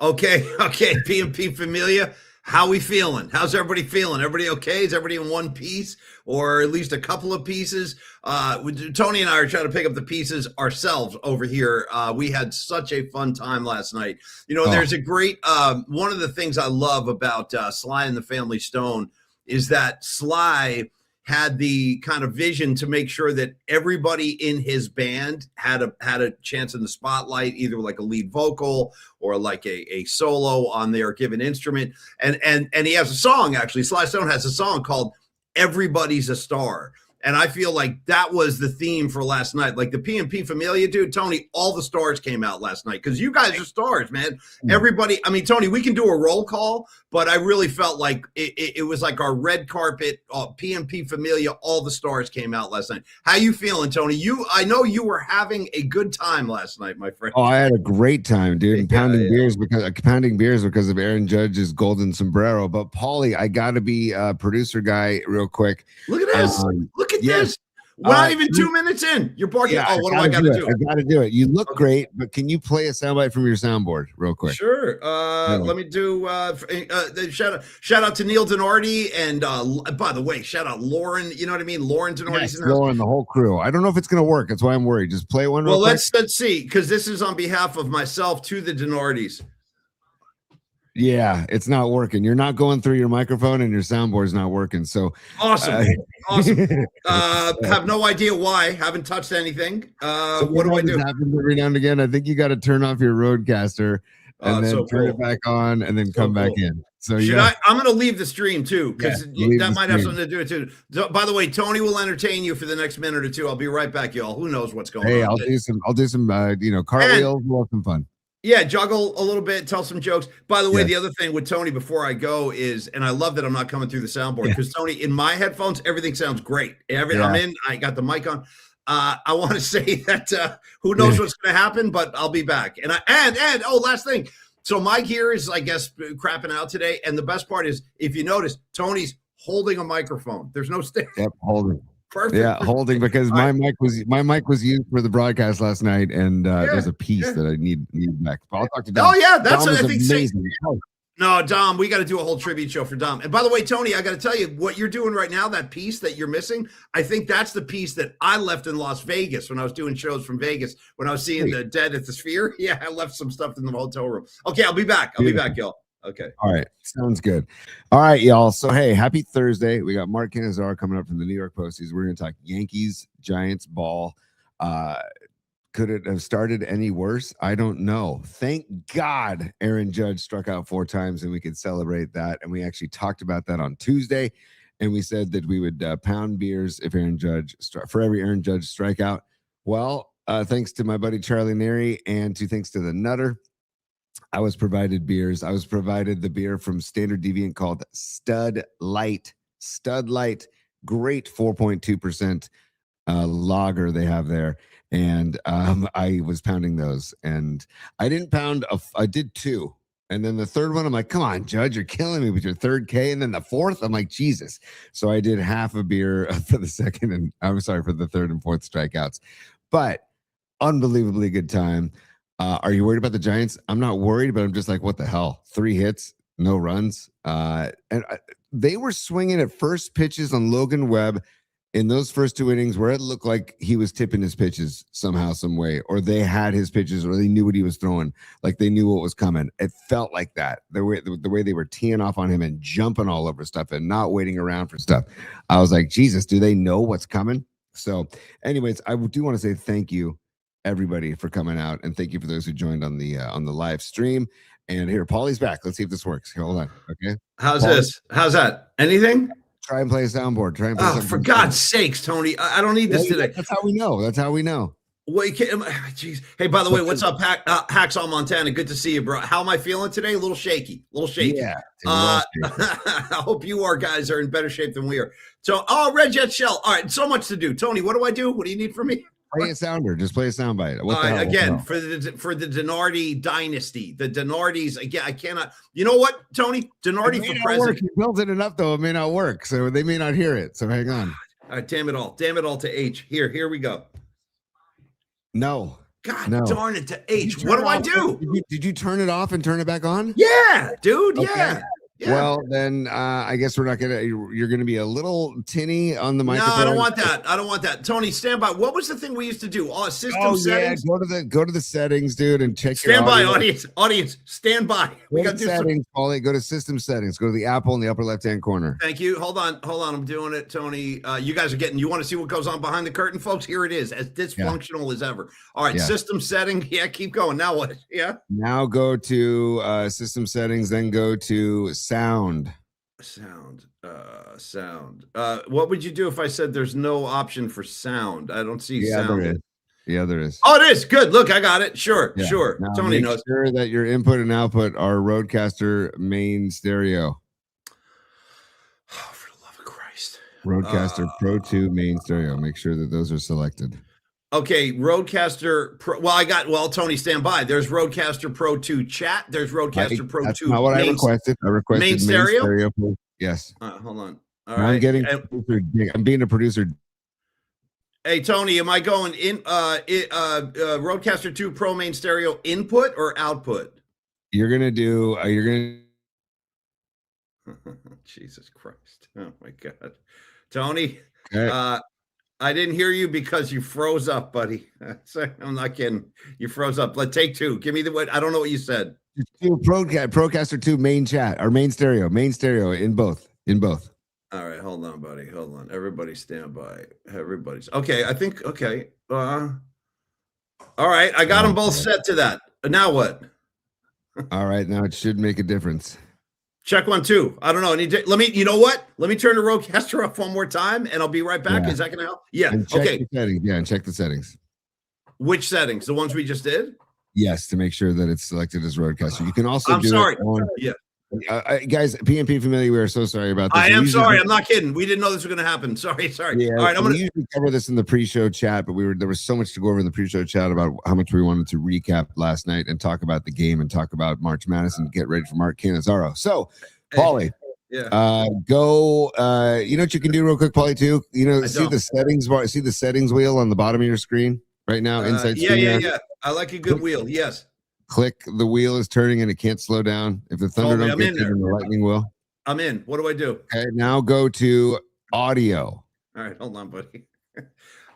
Okay, PMP Familia. How we feeling? How's everybody feeling? Everybody okay? Is everybody in one piece or at least a couple of pieces? Tony and I are trying to pick up the pieces ourselves over here. We had such a fun time last night. There's a great one of the things I love about Sly and the Family Stone is that Sly had the kind of vision to make sure that everybody in his band had a chance in the spotlight, either like a lead vocal or like a solo on their given instrument. And he has a song, actually. Sly Stone has a song called Everybody's a Star. And I feel like that was the theme for last night. Like the PMP Familia, dude, Tony, all the stars came out last night because you guys are stars, man. Everybody, I mean, Tony, we can do a roll call, but I really felt like it was like our red carpet, PMP Familia, all the stars came out last night. How you feeling, Tony? I know you were having a good time last night, my friend. Oh, I had a great time, dude. And pounding beers because of Aaron Judge's golden sombrero. But Paulie, I gotta be a producer guy real quick. Look at this. Look at this. We're not even 2 minutes in. You're barking. Yeah, what do I got to do? I got to do it. You look great, but can you play a soundbite from your soundboard real quick? Sure. Let me do shout out to Neil Denardi. And by the way, shout out Lauren. You know what I mean? Lauren Denardi. Yes, Lauren, the whole crew. I don't know if it's going to work. That's why I'm worried. Just play one real quick. Let's see, because this is on behalf of myself to the Denardis. Yeah, it's not working. You're not going through your microphone and your soundboard's not working. So awesome. Have no idea why. Haven't touched anything. What do I do? Happens every now and again. I think you got to turn off your Rodecaster and then turn it back on and then come back in. So I'm going to leave the stream too, because that might have something to do with it too. By the way, Tony will entertain you for the next minute or two. I'll be right back, y'all. Who knows what's going on? Hey, I'll do some cartwheels. We'll have some fun. Yeah, juggle a little bit, tell some jokes. By the way, the other thing with Tony before I go is, and I love that I'm not coming through the soundboard because Tony, in my headphones, everything sounds great. I'm in, I got the mic on. I want to say that who knows what's going to happen, but I'll be back. And last thing. So my gear is, I guess, crapping out today. And the best part is, if you notice, Tony's holding a microphone. There's no stick. Yep, holding. Perfect. Yeah, holding because my mic was used for the broadcast last night, and there's a piece that I need back. But I'll talk to Dom. Oh yeah, that's Dom I think amazing. No, Dom, we got to do a whole tribute show for Dom. And by the way, Tony, I got to tell you what you're doing right now. That piece that you're missing, I think that's the piece that I left in Las Vegas when I was doing shows from Vegas when I was seeing the Dead at the Sphere. Yeah, I left some stuff in the hotel room. Okay, I'll be back. I'll be back, y'all. Okay. All right. Sounds good. All right, y'all. So, hey, happy Thursday. We got Mark Kenazaro coming up from the New York Posties. We're going to talk Yankees, Giants ball. Could it have started any worse? I don't know. Thank God Aaron Judge struck out 4 times and we could celebrate that. And we actually talked about that on Tuesday. And we said that we would pound beers if Aaron Judge for every Aaron Judge strikeout. Well, thanks to my buddy Charlie Neri and thanks to the Nutter, I was provided beers. I was provided the beer from Standard Deviant called Stud Light. Stud Light, great 4.2% lager they have there. And I was pounding those. And I didn't pound, I did 2. And then the third one, I'm like, come on, Judge, you're killing me with your third K. And then the fourth, I'm like, Jesus. So I did half a beer for the second, and I'm sorry, for the third and fourth strikeouts. But unbelievably good time. Are you worried about the Giants? I'm not worried, but I'm just like, what the hell? 3 hits, no runs. They were swinging at first pitches on Logan Webb in those first 2 innings where it looked like he was tipping his pitches somehow, some way, or they had his pitches, or they knew what he was throwing, like they knew what was coming. It felt like that. The way they were teeing off on him and jumping all over stuff and not waiting around for stuff. I was like, Jesus, do they know what's coming? So anyways, I do want to say thank you, everybody, for coming out, and thank you for those who joined on the live stream. And here, Paulie's back. Let's see if this works. Here, hold on. Okay. How's this? How's that? Anything? Try and play a soundboard. For God's sakes, Tony! I don't need this today. That's how we know. That's how we know. Wait, jeez. Hey, by the way, what's up, Hacksaw Montana? Good to see you, bro. How am I feeling today? A little shaky. Yeah. I hope you guys are in better shape than we are. So, Red Jet Shell. All right, so much to do. Tony, what do I do? What do you need from me? Play a sounder. Just play a soundbite. All right, again, for the Denardi dynasty, the Denardis. Again, I cannot. You know what, Tony? Denardi for president. You built it enough, though. It may not work, so they may not hear it. So hang on. All right, damn it all to H. Here we go. No. God No. darn it to H. What do I do? Did you turn it off and turn it back on? Yeah, dude. Okay. Yeah. Yeah. Well, then I guess we're not gonna. You're gonna be a little tinny on the No, microphone. I don't want that. I don't want that. Tony, stand by. What was the thing we used to do? System settings. Yeah, go to the settings, dude, and check. Stand by, audience. Stand by. We got to do settings, Paulie. Go to system settings. Go to the apple in the upper left-hand corner. Thank you. Hold on. I'm doing it, Tony. You guys are getting. You want to see what goes on behind the curtain, folks? Here it is, as dysfunctional as ever. All right, system setting. Yeah, keep going. Now what? Yeah. Now go to system settings. Then go to sound. Sound. What would you do if I said there's no option for sound? I don't see sound. There is. Yeah, there is. Oh, it is. Good. Look, I got it. Sure. Now Tony knows. Make sure that your input and output are Rodecaster main stereo. Oh, for the love of Christ. Rodecaster Pro 2 main stereo. Make sure that those are selected. Okay, Rodecaster Pro. Well, Tony, stand by. There's Rodecaster Pro 2 chat. There's Rodecaster Pro 2. That's not what I requested. I requested main stereo. Yes. Hold on. All right. I'm being a producer. Hey, Tony, am I going in Rodecaster 2 Pro main stereo input or output? You're gonna do. Jesus Christ! Oh my God, Tony. Okay. I didn't hear you because you froze up, buddy. I'm not kidding. You froze up. Let's take two. Give me what. I don't know what you said. Procaster 2 main chat or main stereo in both. All right, hold on, buddy. Hold on. Everybody stand by. Everybody's okay. I think okay. All right, I got them both set to that. Now what? All right, now it should make a difference. Check 1, 2. I don't know. Let me. You know what? Let me turn the Rodecaster off one more time, and I'll be right back. Yeah. Is that gonna help? Yeah. And check okay. The settings. Yeah, and check the settings. Which settings? The ones we just did? Yes, to make sure that it's selected as Rodecaster. You can also. I'm sorry. Yeah. Guys, PMP Familia, we are so sorry about this. I am sorry. I'm not kidding. We didn't know this was going to happen. Sorry. Yeah, all right, I'm going to usually cover this in the pre-show chat, but there was so much to go over in the pre-show chat about how much we wanted to recap last night and talk about the game and talk about March Madness and get ready for Mark Kenazaro. So, Paulie, go. You know what you can do real quick, Paulie, too. You know, see the settings wheel on the bottom of your screen right now. Inside screen. Yeah. I like a good wheel. Yes. Click the wheel is turning and it can't slow down. If the thunder don't get there, the lightning will. I'm in. What do I do? Okay, now go to audio. All right, hold on, buddy.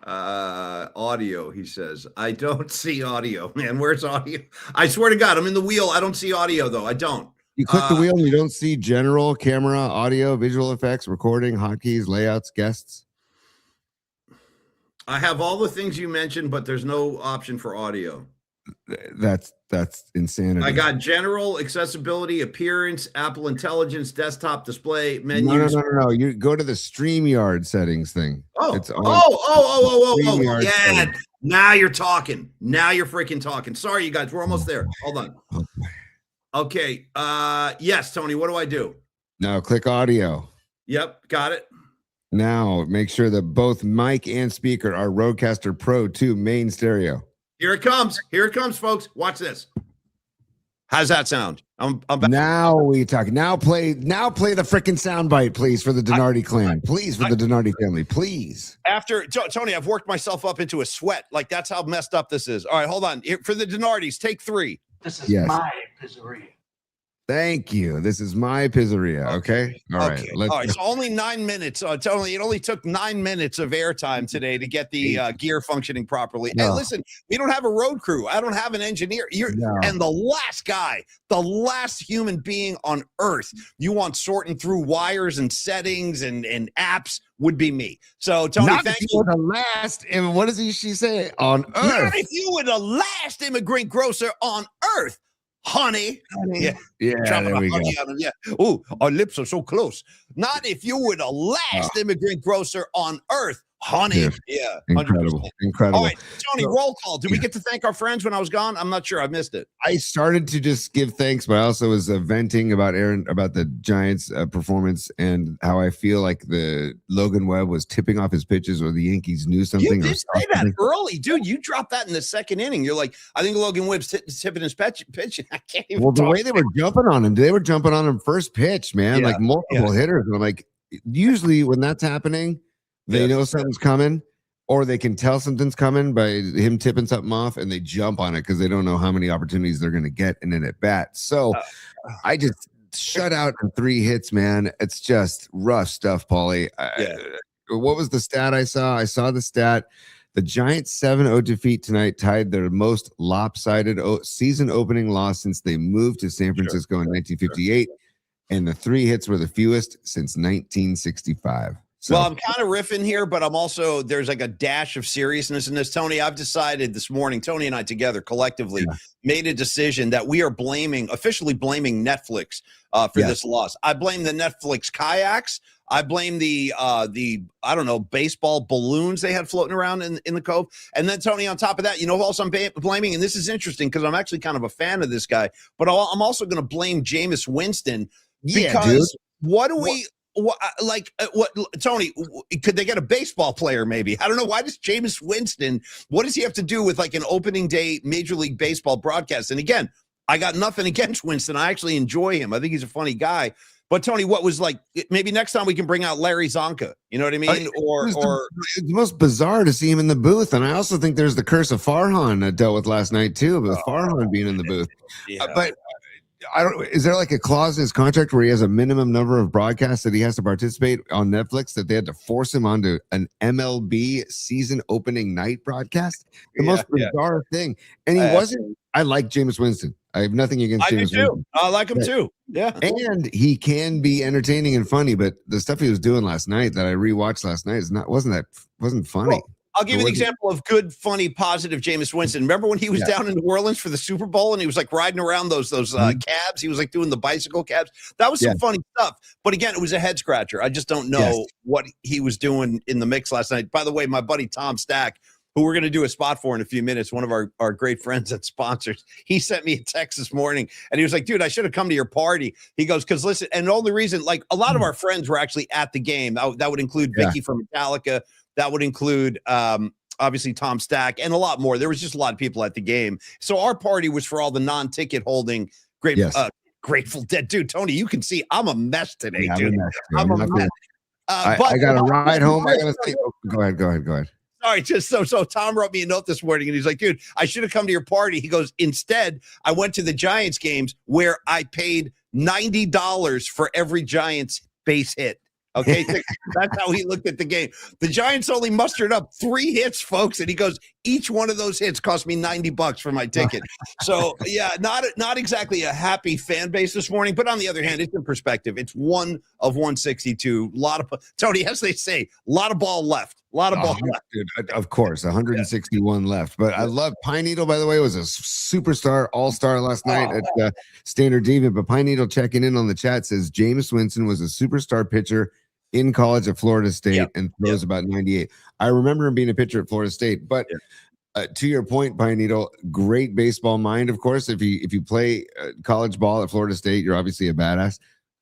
Audio, he says. I don't see audio, man. Where's audio? I swear to God, I'm in the wheel. I don't see audio, though. I don't. You click the wheel and you don't see general, camera, audio, visual effects, recording, hotkeys, layouts, guests. I have all the things you mentioned, but there's no option for audio. That's insanity. I got general, accessibility, appearance, Apple Intelligence, desktop display, menus. No. You go to the StreamYard settings thing. Oh, it's yeah. Now you're talking. Now you're freaking talking. Sorry, you guys. We're almost there. Hold on. Okay. Yes, Tony. What do I do? Now click audio. Yep, got it. Now make sure that both mic and speaker are Rodecaster Pro 2 main stereo. Here it comes. Here it comes, folks. Watch this. How's that sound? I'm back. Now we talk. Now play the freaking soundbite, please, for the Donardi clan. Please, for the Donardi family. Please. After Tony, I've worked myself up into a sweat. Like that's how messed up this is. All right, hold on. Here, for the Donardis, take 3. This is my pizzeria. Thank you. This is my pizzeria. Okay. All right. All right. So only 9 minutes. Tony, it only took 9 minutes of airtime today to get the gear functioning properly. No. And listen, we don't have a road crew. I don't have an engineer. And the last guy, the last human being on earth you want sorting through wires and settings and apps would be me. So Tony, thank you. The last, and what does she say? On earth. Not if you were the last immigrant grocer on earth. Honey. Yeah. There we go. Yeah. Oh, our lips are so close. Not if you were the last immigrant grocer on earth. Honey. Yeah. 100%. Incredible. All right, Tony, roll call. Did we get to thank our friends when I was gone? I'm not sure. I missed it. I started to just give thanks, but I also was venting about the Giants' performance and how I feel like the Logan Webb was tipping off his pitches or the Yankees knew something. You did say that early, dude. You dropped that in the second inning. You're like, I think Logan Webb's tipping his pitch. I can't even. Well, the way they were jumping on him, first pitch, man, like multiple hitters. And I'm like, usually when that's happening, they know something's coming. or they can tell something's coming by him tipping something off, and they jump on it because they don't know how many opportunities they're going to get in an at bat. So I just shut out in 3 hits, man. It's just rough stuff, Paulie. What was the stat I saw? I saw the stat. The Giants 7-0 defeat tonight tied their most lopsided season opening loss since they moved to San Francisco in 1958. And the 3 hits were the fewest since 1965. So, well, I'm kind of riffing here, but I'm also, there's like a dash of seriousness in this. Tony, I've decided this morning, Tony and I together collectively made a decision that we are officially blaming Netflix for this loss. I blame the Netflix kayaks. I blame the I don't know, baseball balloons they had floating around in the Cove. And then, Tony, on top of that, you know who else I'm blaming? And this is interesting because I'm actually kind of a fan of this guy, but I'm also going to blame Jameis Winston because what Tony, could they get a baseball player maybe? I don't know. Why does Jameis Winston, what does he have to do with like an opening day Major League Baseball broadcast? And again, I got nothing against Winston. I actually enjoy him. I think he's a funny guy. But Tony, what was like, maybe next time we can bring out Larry Zonka. You know what I mean? It's the most bizarre to see him in the booth. And I also think there's the curse of Farhan that dealt with last night too, with Farhan being in the booth. But I don't. Is there like a clause in his contract where he has a minimum number of broadcasts that he has to participate on Netflix that they had to force him onto an MLB season opening night broadcast? The most bizarre thing. And he wasn't. I like Jameis Winston. I have nothing against Jameis Winston. I like him too. Yeah. And he can be entertaining and funny, but the stuff he was doing last night that I rewatched last night wasn't funny. Well, I'll give you an example of good, funny, positive Jameis Winston. Remember when he was down in New Orleans for the Super Bowl and he was like riding around those cabs? He was like doing the bicycle cabs. That was some funny stuff. But again, it was a head scratcher. I just don't know what he was doing in the mix last night. By the way, my buddy Tom Stack, who we're going to do a spot for in a few minutes, one of our great friends at sponsors, he sent me a text this morning and he was like, dude, I should have come to your party. He goes, because listen, and the only reason, like a lot of our friends were actually at the game. That would include Vicky from Metallica. That would include obviously Tom Stack and a lot more. There was just a lot of people at the game. So our party was for all the non-ticket holding Grateful Dead. Dude, Tony, you can see I'm a mess today, dude. I'm a mess. I got a ride home. I gotta say, go ahead. Sorry, just so Tom wrote me a note this morning and he's like, dude, I should have come to your party. He goes, instead, I went to the Giants games where I paid $90 for every Giants base hit. Okay, that's how he looked at the game. The Giants only mustered up 3 hits, folks, and he goes, each one of those hits cost me $90 for my ticket. So yeah, not exactly a happy fan base this morning, but on the other hand, it's in perspective. It's 1 of 162. A lot of Tony, as they say, a lot of ball left. A lot of ball left. Dude, of course, 161 left. But I love Pine Needle, by the way, was a superstar, all-star last night at Standard Deviant. But Pine Needle checking in on the chat says Jameis Winston was a superstar pitcher in college at Florida State and throws about 98. I remember him being a pitcher at Florida State. But to your point, Pine Needle, great baseball mind, of course. If you play college ball at Florida State, you're obviously a badass.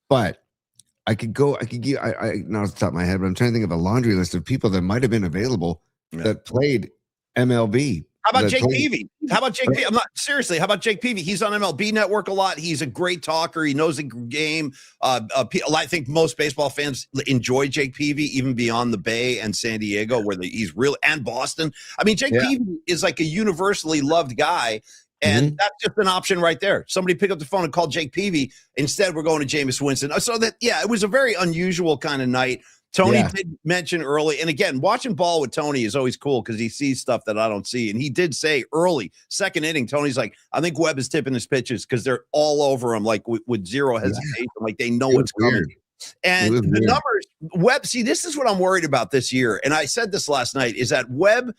But I could give, not off the top of my head, but I'm trying to think of a laundry list of people that might have been available that played MLB. How about Jake Peavy? How about Jake Peavy? He's on MLB Network a lot. He's a great talker. He knows the game. I think most baseball fans enjoy Jake Peavy, even beyond the Bay and San Diego, where he's really, and Boston. I mean, Jake Peavy is like a universally loved guy. And that's just an option right there. Somebody pick up the phone and call Jake Peavy. Instead, we're going to Jameis Winston. So that, it was a very unusual kind of night. Tony did mention early, and again, watching ball with Tony is always cool because he sees stuff that I don't see. And he did say early, second inning, Tony's like, I think Webb is tipping his pitches because they're all over him, like with zero hesitation, like they know what's coming. And the numbers, Webb, see, this is what I'm worried about this year. And I said this last night, is that Webb,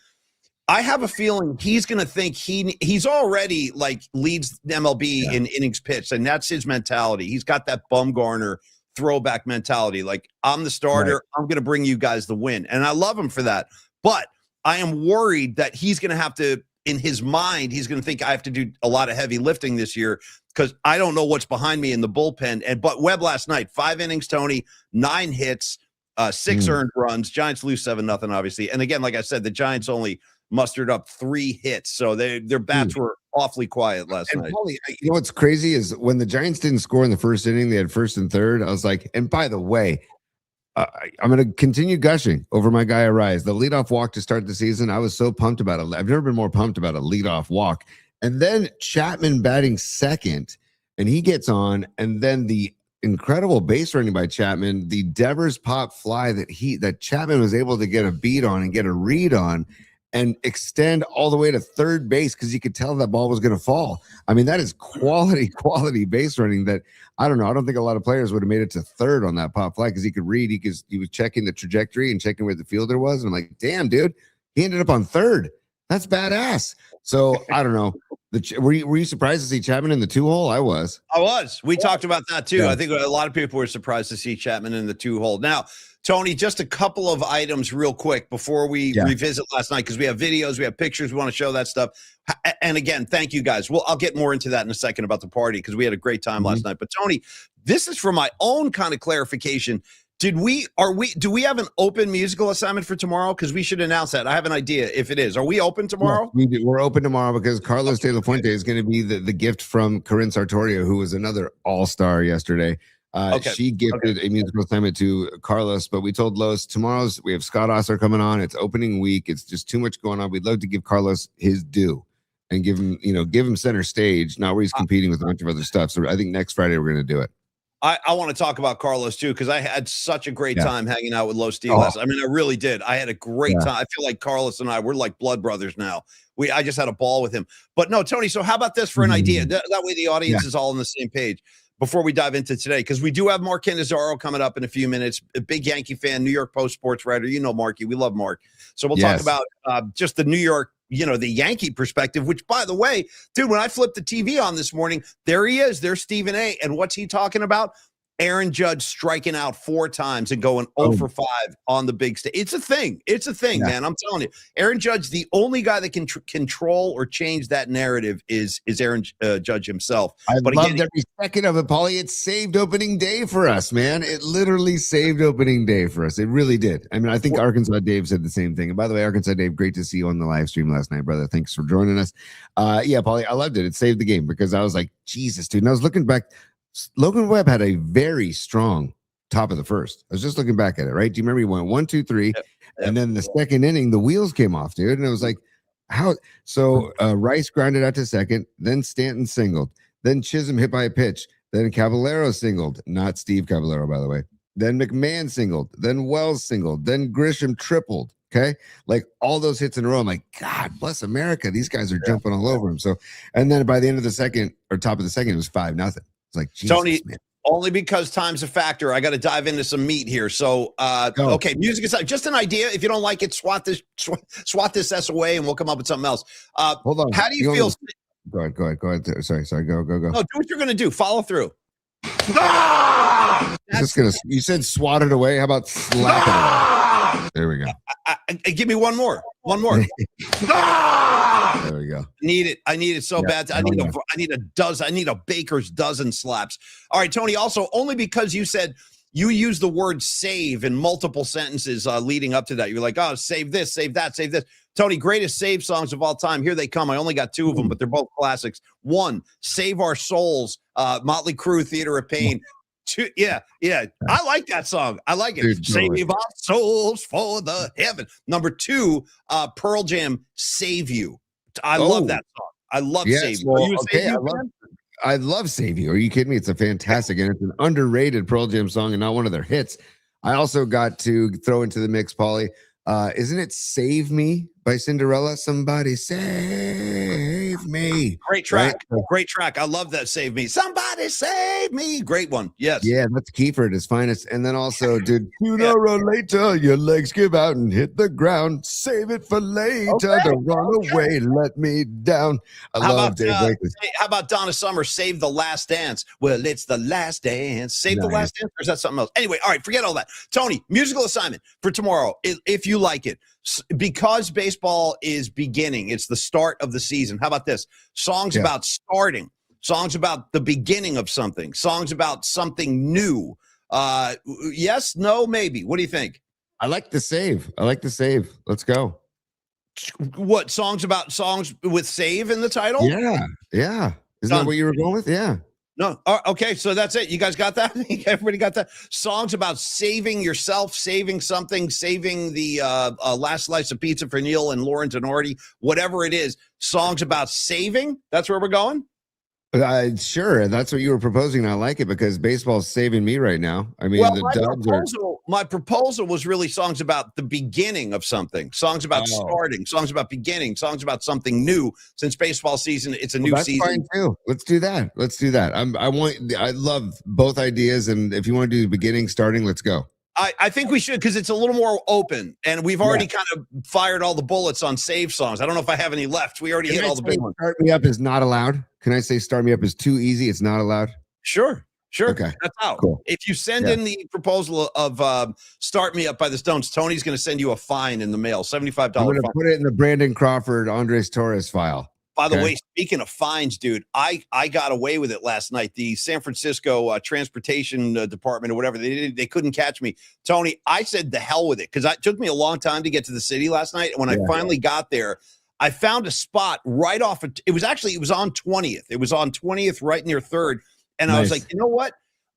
I have a feeling he's going to think he's already like leads the MLB in innings pitched, and that's his mentality. He's got that Bumgarner throwback mentality. Like, I'm the starter. I'm going to bring you guys the win. And I love him for that. But I am worried that he's going to have to, in his mind, he's going to think I have to do a lot of heavy lifting this year because I don't know what's behind me in the bullpen. But Webb last night, 5 innings, Tony, 9 hits, 6 earned runs. Giants lose 7-0, obviously. And again, like I said, the Giants only mustered up 3 hits. So their bats were awfully quiet last night. Paulie, you know what's crazy is when the Giants didn't score in the first inning, they had first and third. I was like, and by the way, I'm going to continue gushing over my guy Arise. The leadoff walk to start the season, I was so pumped about it. I've never been more pumped about a leadoff walk. And then Chapman batting second, and he gets on, and then the incredible base running by Chapman, the Devers pop fly that Chapman was able to get a beat on and get a read on and extend all the way to third base because you could tell that ball was going to fall. I mean, that is quality base running that I don't know. I don't think a lot of players would have made it to third on that pop fly because he could read. He was checking the trajectory and checking where the fielder was. And I'm like, damn, dude, he ended up on third. That's badass. So I don't know. Were you surprised to see Chapman in the 2-hole? I was. We talked about that too. Yeah. I think a lot of people were surprised to see Chapman in the 2-hole. Now, Tony, just a couple of items real quick before we revisit last night, because we have videos, we have pictures, we want to show that stuff. And again, thank you guys. I'll get more into that in a second about the party because we had a great time last night. But Tony, this is for my own kind of clarification. Do we have an open musical assignment for tomorrow? Because we should announce that. I have an idea if it is. Are we open tomorrow? Yeah, we're open tomorrow because Carlos de la Fuente is going to be the gift from Corinne Sartorio, who was another all-star yesterday. She gifted a musical assignment to Carlos, but we told Los we have Scott Osler coming on. It's opening week. It's just too much going on. We'd love to give Carlos his due and give him center stage, not where he's competing with a bunch of other stuff. So I think next Friday we're going to do it. I want to talk about Carlos too, because I had such a great time hanging out with Los Steelers. I mean, I really did. I had a great time. I feel like Carlos and we're like blood brothers now. I just had a ball with him. But no, Tony, so how about this for an idea? That way the audience is all on the same page before we dive into today, because we do have Mark Kenazaro coming up in a few minutes, a big Yankee fan, New York Post sports writer. You know Marky. We love Mark. So we'll talk about just the New York, the Yankee perspective, which, by the way, dude, when I flipped the TV on this morning, there he is. There's Stephen A. And what's he talking about? Aaron Judge striking out 4 times and going 0 for 5 on the big stage. It's a thing. It's a thing, man. I'm telling you. Aaron Judge, the only guy that can control or change that narrative is Aaron Judge himself. I loved every second of it, Paulie. It saved opening day for us, man. It literally saved opening day for us. It really did. I mean, I think Arkansas Dave said the same thing. And by the way, Arkansas Dave, great to see you on the live stream last night, brother. Thanks for joining us. Paulie, I loved it. It saved the game because I was like, Jesus, dude. And I was looking back. Logan Webb had a very strong top of the first. I was just looking back at it, right? Do you remember he went 1, 2, 3, and then the second inning, the wheels came off, dude. And it was like, how? So Rice grounded out to second, then Stanton singled, then Chisholm hit by a pitch, then Caballero singled, not Steve Caballero, by the way. Then McMahon singled, then Wells singled, then Grisham tripled. Okay, like all those hits in a row. I'm like, God bless America. These guys are jumping all over him. So, and then by the end of the second or top of the second, it was 5-0. It's like, Jesus, Tony, man. Only because time's a factor. I got to dive into some meat here. So, okay, music aside, just an idea. If you don't like it, swat this S away, and we'll come up with something else. Hold on. How do you feel? Go ahead. Sorry. Go. No, do what you're going to do. Follow through. You said swat it away. How about slap it away? There we go. Give me one more. There we go. I need it so bad. I need a dozen. I need a baker's dozen slaps. All right, Tony. Also, only because you said you used the word save in multiple sentences leading up to that. You're like, oh, save this, save that, save this. Tony, greatest save songs of all time. Here they come. I only got 2 of them, but they're both classics. 1, Save Our Souls, Motley Crue, Theater of Pain. 2, yeah. I like that song. I like it. Dude, Save our souls for the heaven. Number 2, Pearl Jam, Save You. I love that song. I love Save You. Well, I love Save You. Are you kidding me? It's a fantastic, and it's an underrated Pearl Jam song and not one of their hits. I also got to throw into the mix, Paulie. Isn't it Save Me by Cinderella? Somebody save me. Great track. Right? Great track. I love that. Save me. Somebody save me. Great one. Yes. Yeah, that's Kiefer at his finest. And then also, dude, sooner or later, your legs give out and hit the ground. Save it for later. Don't run away. Let me down. I love Dave Blakely. How about Donna Summer, Save the Last Dance? Well, it's the last dance. Save the last dance? Or is that something else? Anyway, all right, forget all that. Tony, musical assignment for tomorrow, if you like it. Because baseball is beginning, it's the start of the season. How about this? Songs about starting, songs about the beginning of something, songs about something new. Yes, no, maybe. What do you think? I like the save. Let's go. What songs with save in the title? Yeah. Isn't that what you were going with? Yeah. No. Okay. So that's it. You guys got that? Everybody got that? Songs about saving yourself, saving something, saving the last slice of pizza for Neil and Lauren Tenardi, whatever it is. Songs about saving. That's where we're going. Sure, that's what you were proposing. And I like it because baseball's saving me right now. I mean, my proposal was really songs about the beginning of something, songs about starting, songs about beginning, songs about something new. Since baseball season, it's a new that's season. Fine too. Let's do that. I love both ideas, and if you want to do the beginning, starting, let's go. I think we should because it's a little more open, and we've already kind of fired all the bullets on save songs. I don't know if I have any left. We already hit all the big ones. Start Me Up is not allowed. Can I say Start Me Up is too easy? It's not allowed. Sure. Okay. That's out. Cool. If you send in the proposal of Start Me Up by the Stones, Tony's going to send you a fine in the mail, $75. I'm going to put it in the Brandon Crawford, Andres Torres file. By the way, speaking of fines, dude, I got away with it last night. The San Francisco transportation department or whatever, they couldn't catch me. Tony, I said the hell with it because it took me a long time to get to the city last night. And when I finally got there, I found a spot right off of, it was on 20th. It was on 20th right near 3rd. And I was like, you know what?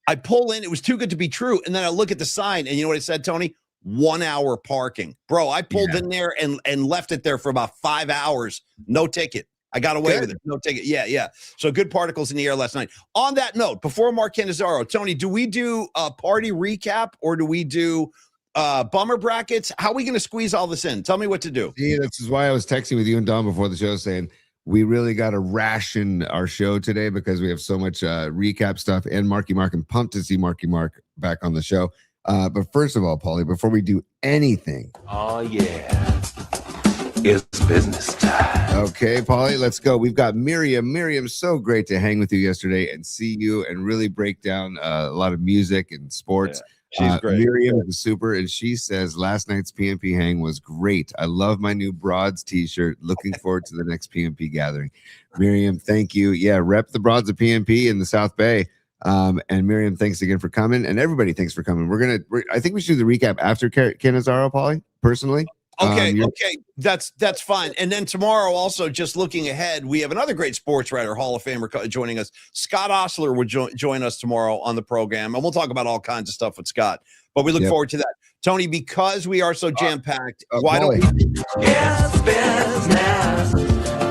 I pull in. It was too good to be true. And then I look at the sign and you know what it said, Tony? 1 hour parking. Bro, I pulled in there and left it there for about 5 hours. No ticket. I got away with it. No ticket. Yeah. So good particles in the air last night. On that note, before Mark Kenazaro, Tony, do we do a party recap or do we do bummer brackets? How are we going to squeeze all this in? Tell me what to do. See, this is why I was texting with you and Dom before the show saying we really got to ration our show today because we have so much recap stuff and Marky Mark. I'm pumped to see Marky Mark back on the show. But first of all, Paulie, before we do anything. Oh, yeah. It's business time. Okay, Paulie, let's go. We've got Miriam. Miriam, so great to hang with you yesterday and see you and really break down a lot of music and sports. Yeah, she's great. Miriam is super, and she says last night's PMP hang was great. I love my new Broads t-shirt. Looking forward to the next PMP gathering. Miriam, thank you. Yeah, rep the Broads of PMP in the South Bay. And Miriam, thanks again for coming, and everybody, thanks for coming. I think we should do the recap after Cannizzaro, Paulie, personally. Okay, that's fine. And then tomorrow, also, just looking ahead, we have another great sports writer, Hall of Famer, joining us. Scott Osler would join us tomorrow on the program, and we'll talk about all kinds of stuff with Scott. But we look forward to that. Tony, because we are so jam-packed, why don't we... Yes, business.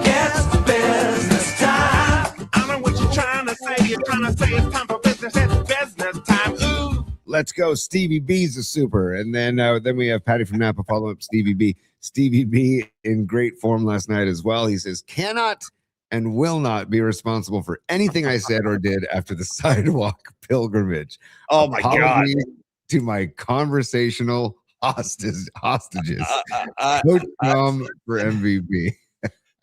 Yes, business time. I know what you're trying to say. You're trying to say it's time for business. It's business time. Ooh. Let's go. Stevie B's a super. And then we have Patty from Napa follow up Stevie B. Stevie B in great form last night as well. He says, cannot and will not be responsible for anything I said or did after the sidewalk pilgrimage. Oh, my God. To my conversational hostages. Coach Tom for MVP.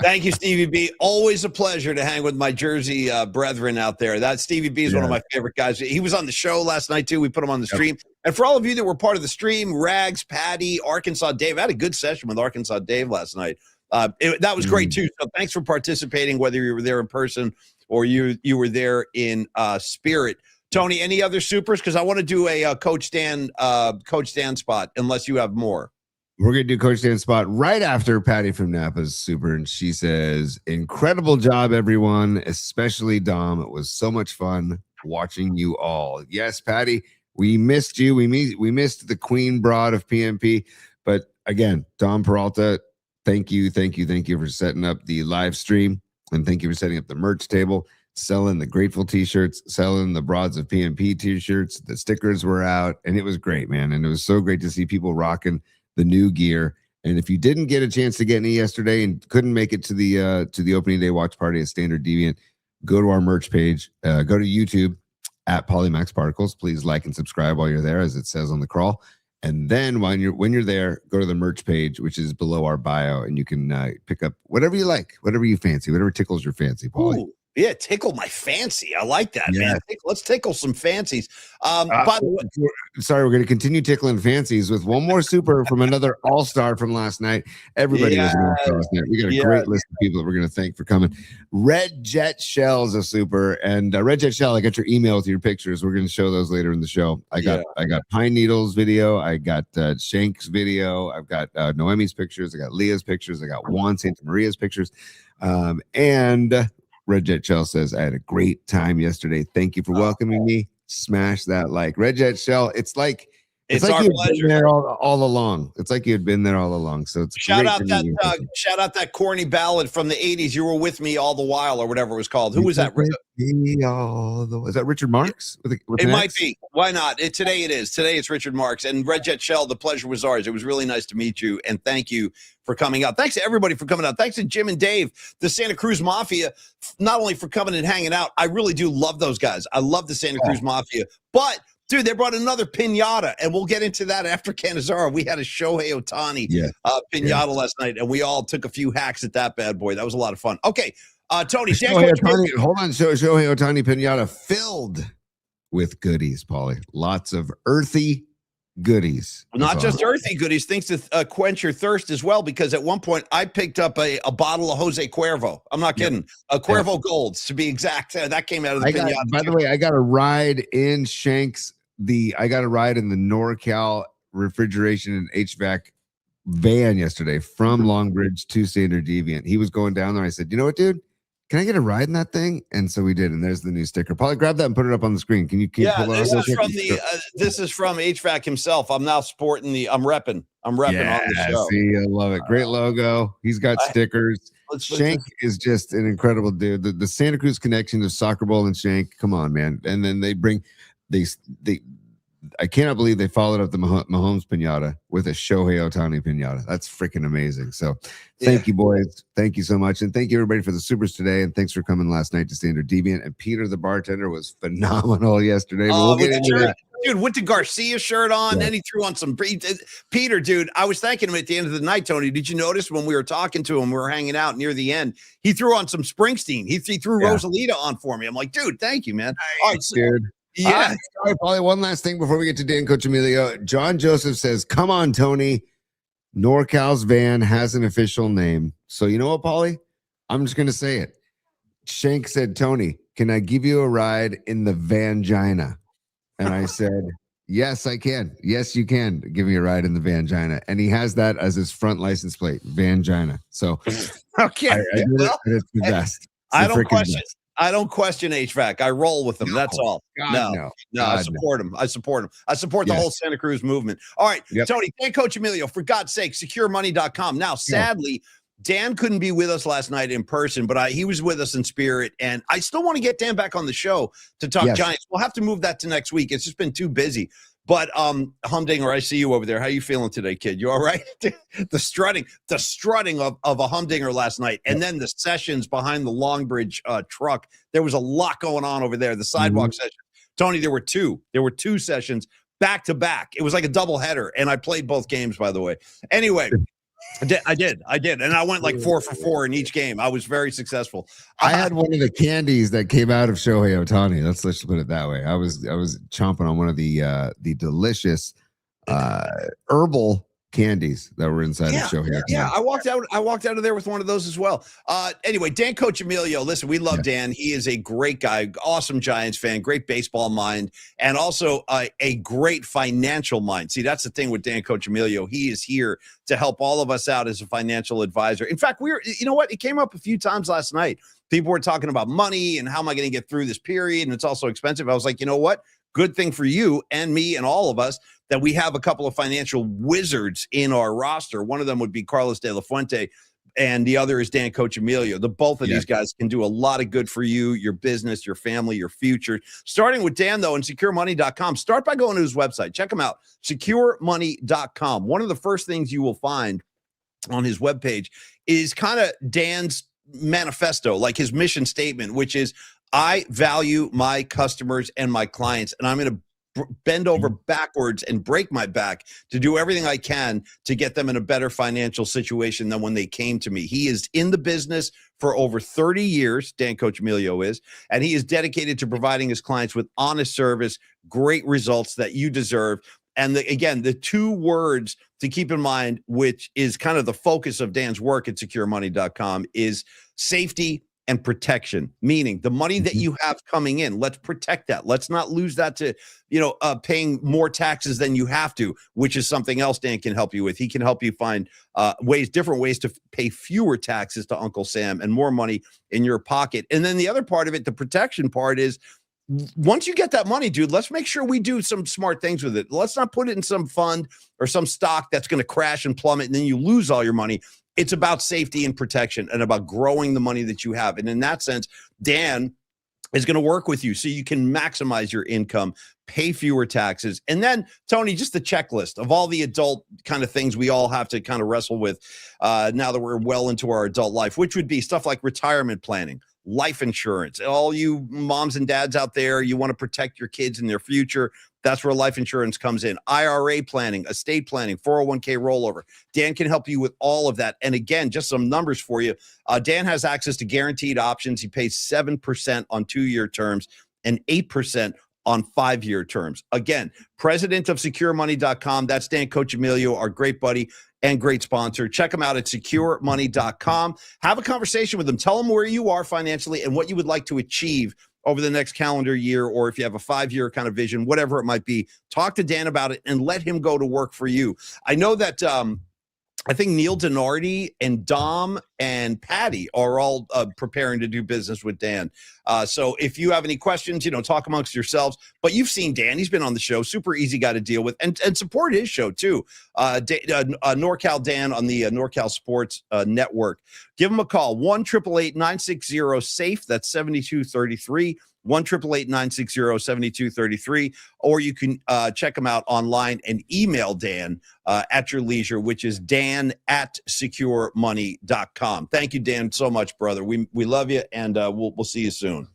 Thank you, Stevie B. Always a pleasure to hang with my Jersey brethren out there. That Stevie B is one of my favorite guys. He was on the show last night, too. We put him on the stream. And for all of you that were part of the stream, Rags, Patty, Arkansas Dave, I had a good session with Arkansas Dave last night. That was great, too. So thanks for participating, whether you were there in person or you were there in spirit. Tony, any other supers? Because I want to do a Coach Dan spot, unless you have more. We're going to do Coach Dan's spot right after Patty from Napa's super. And she says, incredible job, everyone, especially Dom. It was so much fun watching you all. Yes, Patty, we missed you. We missed the queen broad of PMP. But again, Dom Peralta, thank you for setting up the live stream. And thank you for setting up the merch table, selling the Grateful t-shirts, selling the Broads of PMP t-shirts. The stickers were out, and it was great, man. And it was so great to see people rocking the new gear. And if you didn't get a chance to get any yesterday and couldn't make it to the opening day watch party at Standard Deviant, go to our merch page, go to YouTube at Polymax Particles. Please like and subscribe while you're there, as it says on the crawl. And then when you're there, go to the merch page, which is below our bio, and you can pick up whatever you like, whatever you fancy, whatever tickles your fancy, Paulie. Ooh, yeah, tickle my fancy. I like that, man. Let's tickle some fancies. By the way, sorry, we're going to continue tickling fancies with one more super from another all-star from last night. Everybody was an all-star last night. We got a great list of people that we're going to thank for coming. Red Jet Shell's a super, and Red Jet Shell, I got your email with your pictures. We're going to show those later in the show. I got Pine Needles video. I got Shank's video. I've got Noemi's pictures. I got Leah's pictures. I got Juan Santa Maria's pictures. And Red Jet Shell says, I had a great time yesterday. Thank you for welcoming me. Smash that like. Red Jet Shell, it's like our you had pleasure. been there all along. It's like you had been there all along. So it's shout great out to that meet you. shout out that corny ballad from the 80s. You were with me all the while, or whatever it was called. Who was that? Is that Richard Marx? With It an might X? be. Why not? Today it is. Today it's Richard Marx and Red Jet Shell. The pleasure was ours. It was really nice to meet you, and thank you for coming out. Thanks to everybody for coming out. Thanks to Jim and Dave, the Santa Cruz Mafia, not only for coming and hanging out. I really do love those guys. I love the Santa Cruz Mafia, but dude, they brought another piñata, and we'll get into that after Cannizzaro. We had a Shohei Ohtani piñata last night, and we all took a few hacks at that bad boy. That was a lot of fun. Okay, Tony. Shohei Ohtani, hold on. Shohei Ohtani piñata filled with goodies, Paulie. Lots of earthy goodies. Not just earthy goodies, things to quench your thirst as well, because at one point I picked up a bottle of Jose Cuervo. I'm not kidding. A Cuervo Golds, to be exact. That came out of the piñata. By the way, I got a ride in Shanks. I got a ride in the NorCal refrigeration and HVAC van yesterday from Longbridge to Standard Deviant. He was going down there. I said, you know what, dude? Can I get a ride in that thing? And so we did. And there's the new sticker. Probably grab that and put it up on the screen. Can you pull it this up? is from this is from HVAC himself. I'm now sporting I'm repping on the show. See, I love it. Great logo. He's got stickers. Shank is just an incredible dude. The Santa Cruz connection of Soccer Bowl and Shank. Come on, man. And then they bring I cannot believe they followed up the Mahomes piñata with a Shohei Ohtani piñata. That's freaking amazing. So thank you, boys. Thank you so much. And thank you, everybody, for the supers today. And thanks for coming last night to Standard Deviant. And Peter, the bartender, was phenomenal yesterday. We'll get into that. Dude, with the Garcia shirt on, then he threw on some Peter, dude. I was thanking him at the end of the night, Tony. Did you notice when we were talking to him, we were hanging out near the end, he threw on some Springsteen. He threw Rosalita on for me. I'm like, dude, thank you, man. All right, dude. Yeah. Sorry, probably one last thing before we get to Dan Coach Emilio. John Joseph says, come on, Tony. NorCal's van has an official name. So you know what, Paulie? I'm just going to say it. Shank said, Tony, can I give you a ride in the Vangina? And I said, yes, I can. Yes, you can give me a ride in the Vangina. And he has that as his front license plate, Vangina. So okay, I did it, and it's the best. I don't question. I don't question HVAC. I roll with them. That's all. No. I support him. I support the whole Santa Cruz movement. All right, Tony, thank Coach Emilio. For God's sake, securemoney.com. Now, sadly, Dan couldn't be with us last night in person, but he was with us in spirit. And I still want to get Dan back on the show to talk Giants. We'll have to move that to next week. It's just been too busy. But Humdinger, I see you over there. How you feeling today, kid? You all right? the strutting of a Humdinger last night, and then the sessions behind the Longbridge truck. There was a lot going on over there. The sidewalk session, Tony. There were two sessions back to back. It was like a double header, and I played both games, by the way. Anyway. I did, and I went like 4 for 4 in each game. I was very successful. I had one of the candies that came out of Shohei Ohtani. Let's put it that way. I was chomping on one of the delicious herbal candies that were inside of Shohei Ohtani. Yeah, I walked out of there with one of those as well. Anyway, Dan Coach Emilio, listen, we love Dan. He is a great guy, awesome Giants fan, great baseball mind, and also a great financial mind. See, that's the thing with Dan Coach Emilio. He is here to help all of us out as a financial advisor. In fact, you know what? It came up a few times last night. People were talking about money and how am I going to get through this period? And it's also expensive. I was like, you know what? Good thing for you and me and all of us that we have a couple of financial wizards in our roster. One of them would be Carlos de la Fuente, and the other is Dan Coach Emilio. Both of these guys can do a lot of good for you, your business, your family, your future. Starting with Dan, though, and securemoney.com. Start by going to his website. Check him out, securemoney.com. One of the first things you will find on his webpage is kind of Dan's manifesto, like his mission statement, which is, I value my customers and my clients, and I'm going to bend over backwards and break my back to do everything I can to get them in a better financial situation than when they came to me. He is in the business for over 30 years, Dan Coach Emilio is, and he is dedicated to providing his clients with honest service, great results that you deserve. And again, the two words to keep in mind, which is kind of the focus of Dan's work at securemoney.com, is safety and protection, meaning the money that you have coming in, let's protect that. Let's not lose that to, paying more taxes than you have to, which is something else Dan can help you with. He can help you find different ways to pay fewer taxes to Uncle Sam and more money in your pocket. And then the other part of it, the protection part, is once you get that money, dude, let's make sure we do some smart things with it. Let's not put it in some fund or some stock that's going to crash and plummet and then you lose all your money. It's about safety and protection and about growing the money that you have. And in that sense, Dan is going to work with you so you can maximize your income, pay fewer taxes. And then, Tony, just the checklist of all the adult kind of things we all have to kind of wrestle with now that we're well into our adult life, which would be stuff like retirement planning, life insurance. All you moms and dads out there, you want to protect your kids and their future. That's where life insurance comes in. IRA planning, estate planning, 401k rollover. Dan can help you with all of that. And again, just some numbers for you. Dan has access to guaranteed options. He pays 7% on 2-year terms and 8% on 5-year terms. Again, president of securemoney.com. That's Dan Coach Emilio, our great buddy and great sponsor. Check them out at securemoney.com. Have a conversation with them. Tell them where you are financially and what you would like to achieve over the next calendar year, or if you have a 5-year kind of vision, whatever it might be. Talk to Dan about it and let him go to work for you. I know that I think Neil Denardi and Dom and Patty are all preparing to do business with Dan. So if you have any questions, talk amongst yourselves. But you've seen Dan. He's been on the show. Super easy guy to deal with. And support his show, too. NorCal Dan on the NorCal Sports Network. Give him a call, 1-888-960-SAFE. That's 7233. 1-888-960-7233, or you can check them out online and email Dan at your leisure, which is dan@securemoney.com. Thank you, Dan, so much, brother. We love you, and we'll see you soon.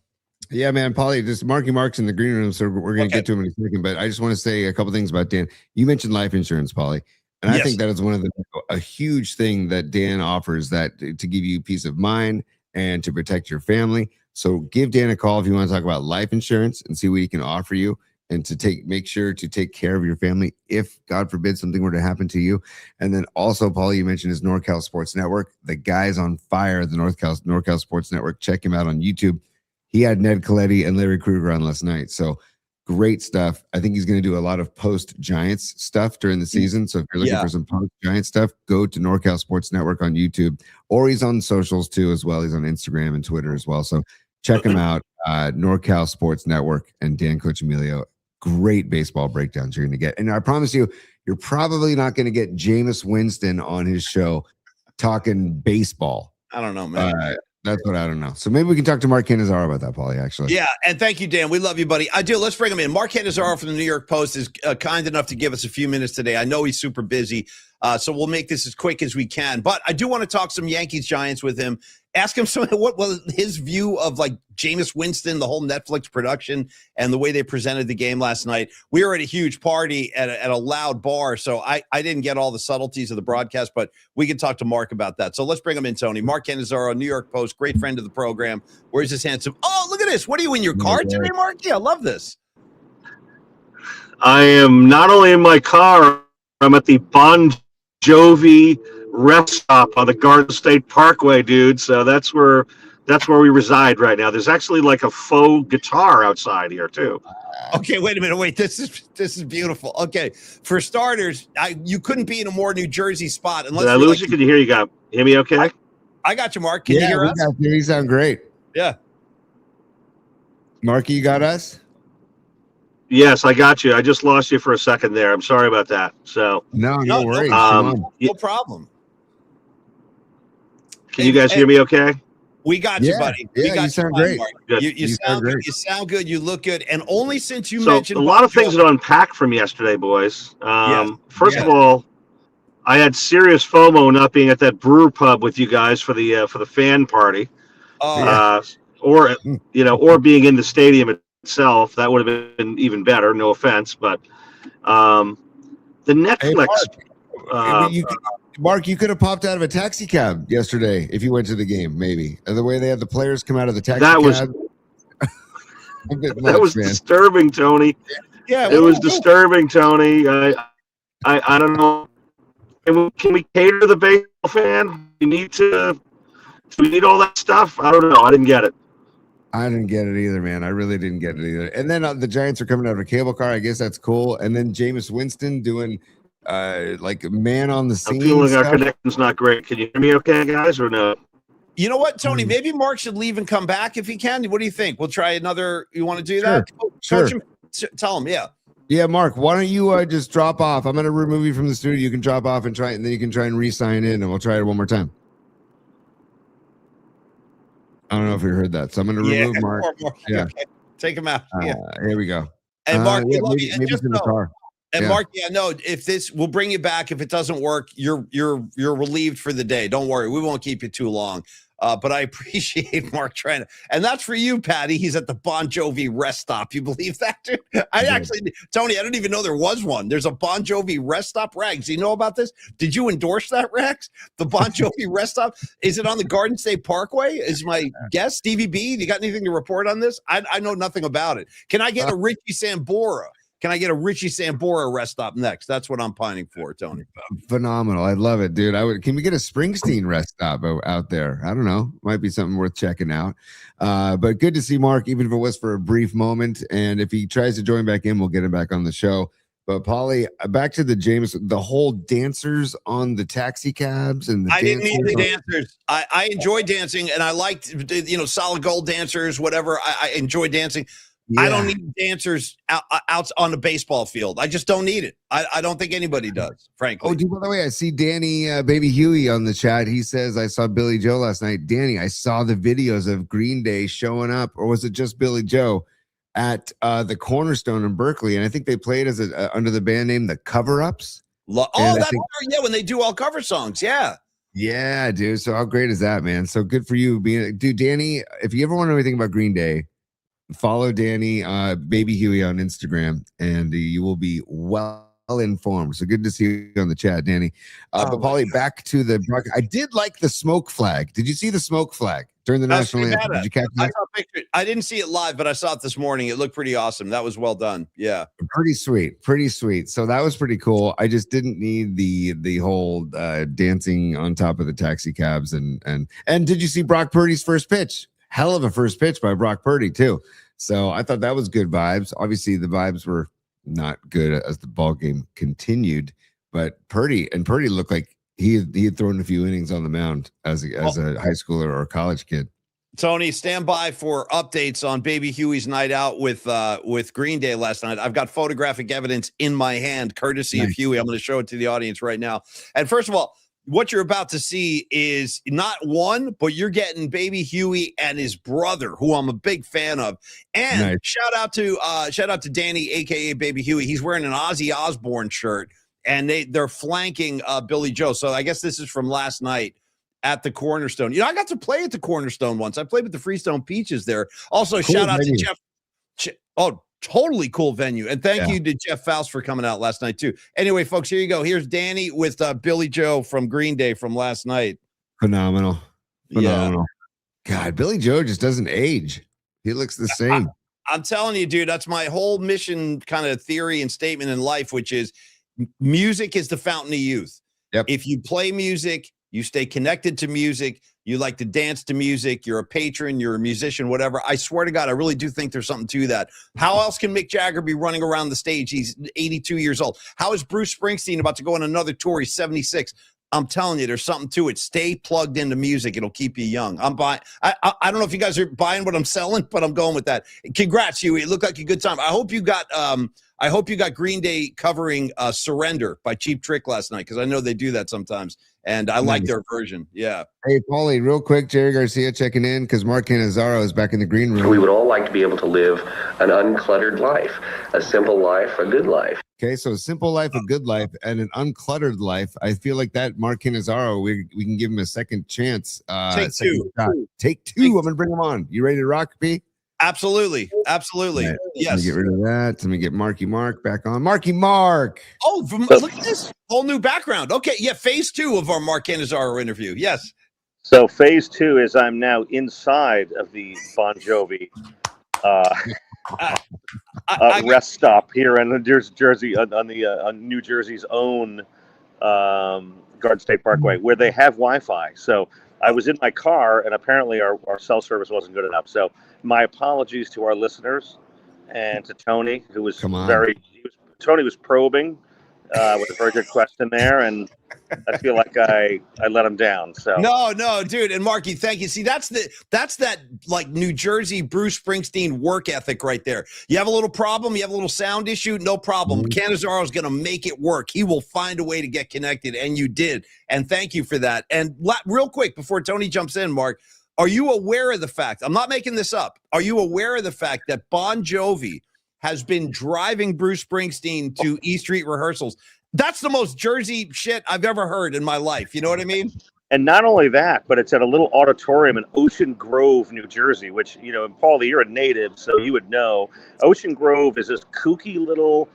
Yeah, man, Paulie, just Marky Mark's in the green room, so we're going to get to him in a second, but I just want to say a couple things about Dan. You mentioned life insurance, Paulie, and I think that is one of a huge thing that Dan offers, that to give you peace of mind and to protect your family. So give Dan a call if you want to talk about life insurance and see what he can offer you, and to make sure to take care of your family if, God forbid, something were to happen to you. And then also, Paul, you mentioned his NorCal Sports Network. The guy's on fire at the NorCal Sports Network. Check him out on YouTube. He had Ned Coletti and Larry Krueger on last night. So great stuff. I think he's going to do a lot of post-Giants stuff during the season. So if you're looking for some post-Giants stuff, go to NorCal Sports Network on YouTube, or he's on socials too as well. He's on Instagram and Twitter as well. So check him out, NorCal Sports Network and Dan Coach Emilio. Great baseball breakdowns you're going to get. And I promise you, you're probably not going to get Jameis Winston on his show talking baseball. I don't know, man. That's what I don't know. So maybe we can talk to Mark Kenazaro about that, Paulie, actually. Yeah, and thank you, Dan. We love you, buddy. I do. Let's bring him in. Mark Kenazaro from the New York Post is kind enough to give us a few minutes today. I know he's super busy, so we'll make this as quick as we can. But I do want to talk some Yankees-Giants with him. Ask him what was his view of like Jameis Winston, the whole Netflix production, and the way they presented the game last night. We were at a huge party at a loud bar, so I didn't get all the subtleties of the broadcast, but we can talk to Mark about that. So let's bring him in, Tony. Mark Kenazaro, New York Post, great friend of the program. Where's his handsome? Oh, look at this. What are you in your car today, Mark? Yeah, I love this. I am not only in my car, I'm at the Bon Jovi rest stop on the Garden State Parkway, dude. So that's where we reside right now. There's actually like a faux guitar outside here too. Okay, wait a minute. Wait, this is beautiful. Okay, for starters, you couldn't be in a more New Jersey spot unless. Did I lose you? Can you hear me? Okay. I got you, Mark. Can you hear us? You sound great. Yeah. Marky, you got us? Yes, I got you. I just lost you for a second there. I'm sorry about that. So no worries. No problem. Can you guys hear me okay? We got you, buddy. You sound great. You sound good. You sound good. You look good. And only since you mentioned a lot of things to unpack from yesterday, boys. First of all, I had serious FOMO not being at that brewer pub with you guys for the fan party, or being in the stadium itself. That would have been even better. No offense, but the Netflix. Hey, Mark, you could have popped out of a taxi cab yesterday if you went to the game, maybe. The way they had the players come out of the taxi cab. That was disturbing, Tony. Yeah, it was disturbing, Tony. I don't know. Can we cater the baseball fan? You need to Do we need all that stuff? I don't know. I didn't get it. I didn't get it either, man. I really didn't get it either. And then the Giants are coming out of a cable car. I guess that's cool. And then Jameis Winston doing like man on the scene. I'm feeling stuff. our connection's not great. Can you hear me okay, guys, or no? You know what, Tony? Maybe Mark should leave and come back if he can. What do you think? We'll try another. You want to do that? Sure. Tell him, yeah. Yeah, Mark, why don't you just drop off? I'm going to remove you from the studio. You can drop off and try, and then you can try and re-sign in, and we'll try it one more time. I don't know if you heard that. So I'm going to remove Mark. Yeah. Okay. Take him out. Here we go. And Mark, we love maybe, you. And maybe just in the know, car. and Mark, if this, we'll bring you back. If it doesn't work, you're relieved for the day. Don't worry. We won't keep you too long. But I appreciate Mark trying to, and that's for you, Patty. He's at the Bon Jovi rest stop. You believe that, dude? Tony, I didn't even know there was one. There's a Bon Jovi rest stop. Rags, do you know about this? Did you endorse that, Rags? The Bon Jovi rest stop? Is it on the Garden State Parkway? Is my guess. Stevie B, you got anything to report on this? I know nothing about it. Can I get a Richie Sambora? Can I get a Richie Sambora rest stop next? That's what I'm pining for, Tony. Phenomenal. I love it, dude. Can we get a Springsteen rest stop out there? I don't know. Might be something worth checking out. But good to see Mark, even if it was for a brief moment. And if he tries to join back in, we'll get him back on the show. But Paulie, back to the James, the whole dancers on the taxi cabs and I didn't need the dancers. I enjoy dancing, and I liked, solid gold dancers, whatever. I enjoy dancing. Yeah. I don't need dancers out on the baseball field. I just don't need it. I don't think anybody does, frankly. Oh, dude, by the way, I see Danny, Baby Huey on the chat. He says, I saw Billy Joe last night. Danny, I saw the videos of Green Day showing up, or was it just Billy Joe, at the Cornerstone in Berkeley? And I think they played as under the band name The Cover-Ups. When they do all cover songs, yeah. Yeah, dude. So how great is that, man? So good for you dude, Danny, if you ever want to know anything about Green Day, follow Danny, Baby Huey on Instagram, and you will be well informed. So good to see you on the chat, Danny. But Paulie, back to the broadcast. I did like the smoke flag. Did you see the smoke flag during the national anthem? Did you catch that? I didn't see it live, but I saw it this morning. It looked pretty awesome. That was well done. Yeah, pretty sweet. So that was pretty cool. I just didn't need the whole dancing on top of the taxi cabs. And did you see Brock Purdy's first pitch? Hell of a first pitch by Brock Purdy too. So I thought that was good vibes. Obviously the vibes were not good as the ball game continued, but Purdy looked like he had thrown a few innings on the mound as a high schooler or a college kid. Tony, stand by for updates on Baby Huey's night out with Green Day last night. I've got photographic evidence in my hand, courtesy of Huey. I'm going to show it to the audience right now. And first of all, what you're about to see is not one, but you're getting Baby Huey and his brother, who I'm a big fan of. And shout out to Danny, aka Baby Huey. He's wearing an Ozzy Osbourne shirt, and they're flanking Billy Joe. So I guess this is from last night at the Cornerstone. I got to play at the Cornerstone once. I played with the Freestone Peaches there. Also, cool shout out to Jeff. Totally cool venue. And thank you to Jeff Faust for coming out last night too. Anyway, folks, here you go. Here's Danny with Billy Joe from Green Day from last night. Phenomenal. Yeah. God, Billy Joe just doesn't age. He looks the same. I'm telling you, dude, that's my whole mission kind of theory and statement in life, which is music is the fountain of youth. Yep. If you play music, you stay connected to music. You like to dance to music. You're a patron. You're a musician, whatever. I swear to God, I really do think there's something to that. How else can Mick Jagger be running around the stage? He's 82 years old. How is Bruce Springsteen about to go on another tour? He's 76. I'm telling you, there's something to it. Stay plugged into music. It'll keep you young. I'm buying. I don't know if you guys are buying what I'm selling, but I'm going with that. Congrats, Huey. It looked like a good time. I hope you got Green Day covering Surrender by Cheap Trick last night, because I know they do that sometimes. And I like their version. Yeah. Hey, Paulie, real quick, Jerry Garcia checking in because Mark Kenazaro is back in the green room. We would all like to be able to live an uncluttered life, a simple life, a good life. Okay, so a simple life, a good life, and an uncluttered life. I feel like that Mark Kenazaro, we can give him a second chance. Take two. I'm going to bring him on. You ready to rock, P? Absolutely. Right. Yes. Let me get rid of that. Let me get Marky Mark back on. Marky Mark. Oh, look at this whole new background. Okay, yeah, phase 2 of our Mark Kenazaro interview. Yes. So phase 2 is I'm now inside of the Bon Jovi rest stop here on Jersey on New Jersey's own Garden State Parkway, where they have Wi-Fi. So I was in my car, and apparently our cell service wasn't good enough. So my apologies to our listeners and to Tony, who was Tony was probing with a very good question there, and I feel like I let him down. So no, dude. And Marky, thank you. See, that's that like New Jersey Bruce Springsteen work ethic right there. You have a little problem, you have a little sound issue, no problem. Cannizzaro is going to make it work. He will find a way to get connected, and you did. And thank you for that. And real quick, before Tony jumps in, Mark, are you aware of the fact? I'm not making this up. Are you aware of the fact that Bon Jovi has been driving Bruce Springsteen to E Street rehearsals? That's the most Jersey shit I've ever heard in my life. You know what I mean? And not only that, but it's at a little auditorium in Ocean Grove, New Jersey, which, you know, and Paulie, you're a native, so you would know. Ocean Grove is this kooky little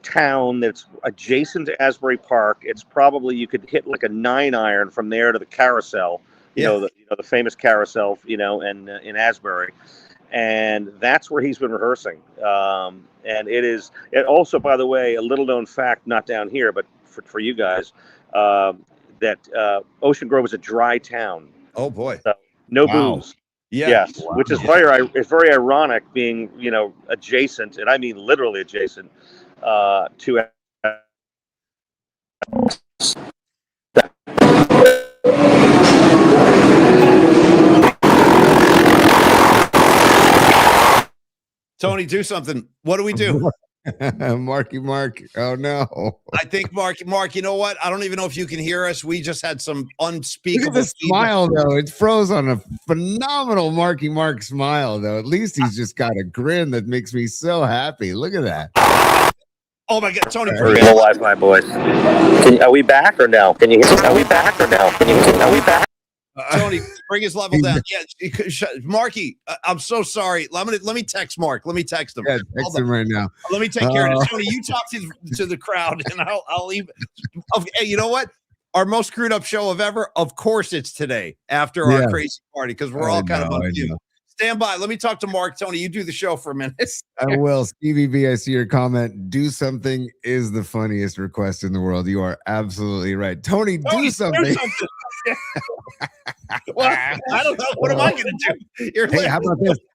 town that's adjacent to Asbury Park. It's probably, you could hit like a 9-iron from there to the carousel, you know, the famous carousel, you know, and in Asbury. And that's where he's been rehearsing. And it also, by the way, a little known fact, not down here, but for you guys, that Ocean Grove is a dry town. Oh boy. So, no booze. Yeah. Yes. Wow. Which is it's very ironic being, you know, adjacent, and I mean literally adjacent to Tony, do something. What do we do? Mark. Oh no. I think Mark, you know what? I don't even know if you can hear us. We just had some unspeakable Look at the smile though. It froze on a phenomenal Mark smile though. At least he's just got a grin that makes me so happy. Look at that. Oh my God, Tony! Real Wi-Fi, boys. Are we back or no? Can you hear? Are we back or no? Are we back? Tony, bring his level down. Yeah, Marky, I'm so sorry. Let me text Mark. Let me text him. Yeah, text him right now. Let me take care of it. Tony, you talk to the crowd, and I'll leave. Hey, you know what? Our most screwed up show of ever. Of course, it's today after our crazy party because we're all kind of on you. Stand by. Let me talk to Mark. Tony, you do the show for a minute. I will. Stevie B, I see your comment. Do something is the funniest request in the world. You are absolutely right. Tony, do something. Well, I don't know. What am I going to do? Hey, how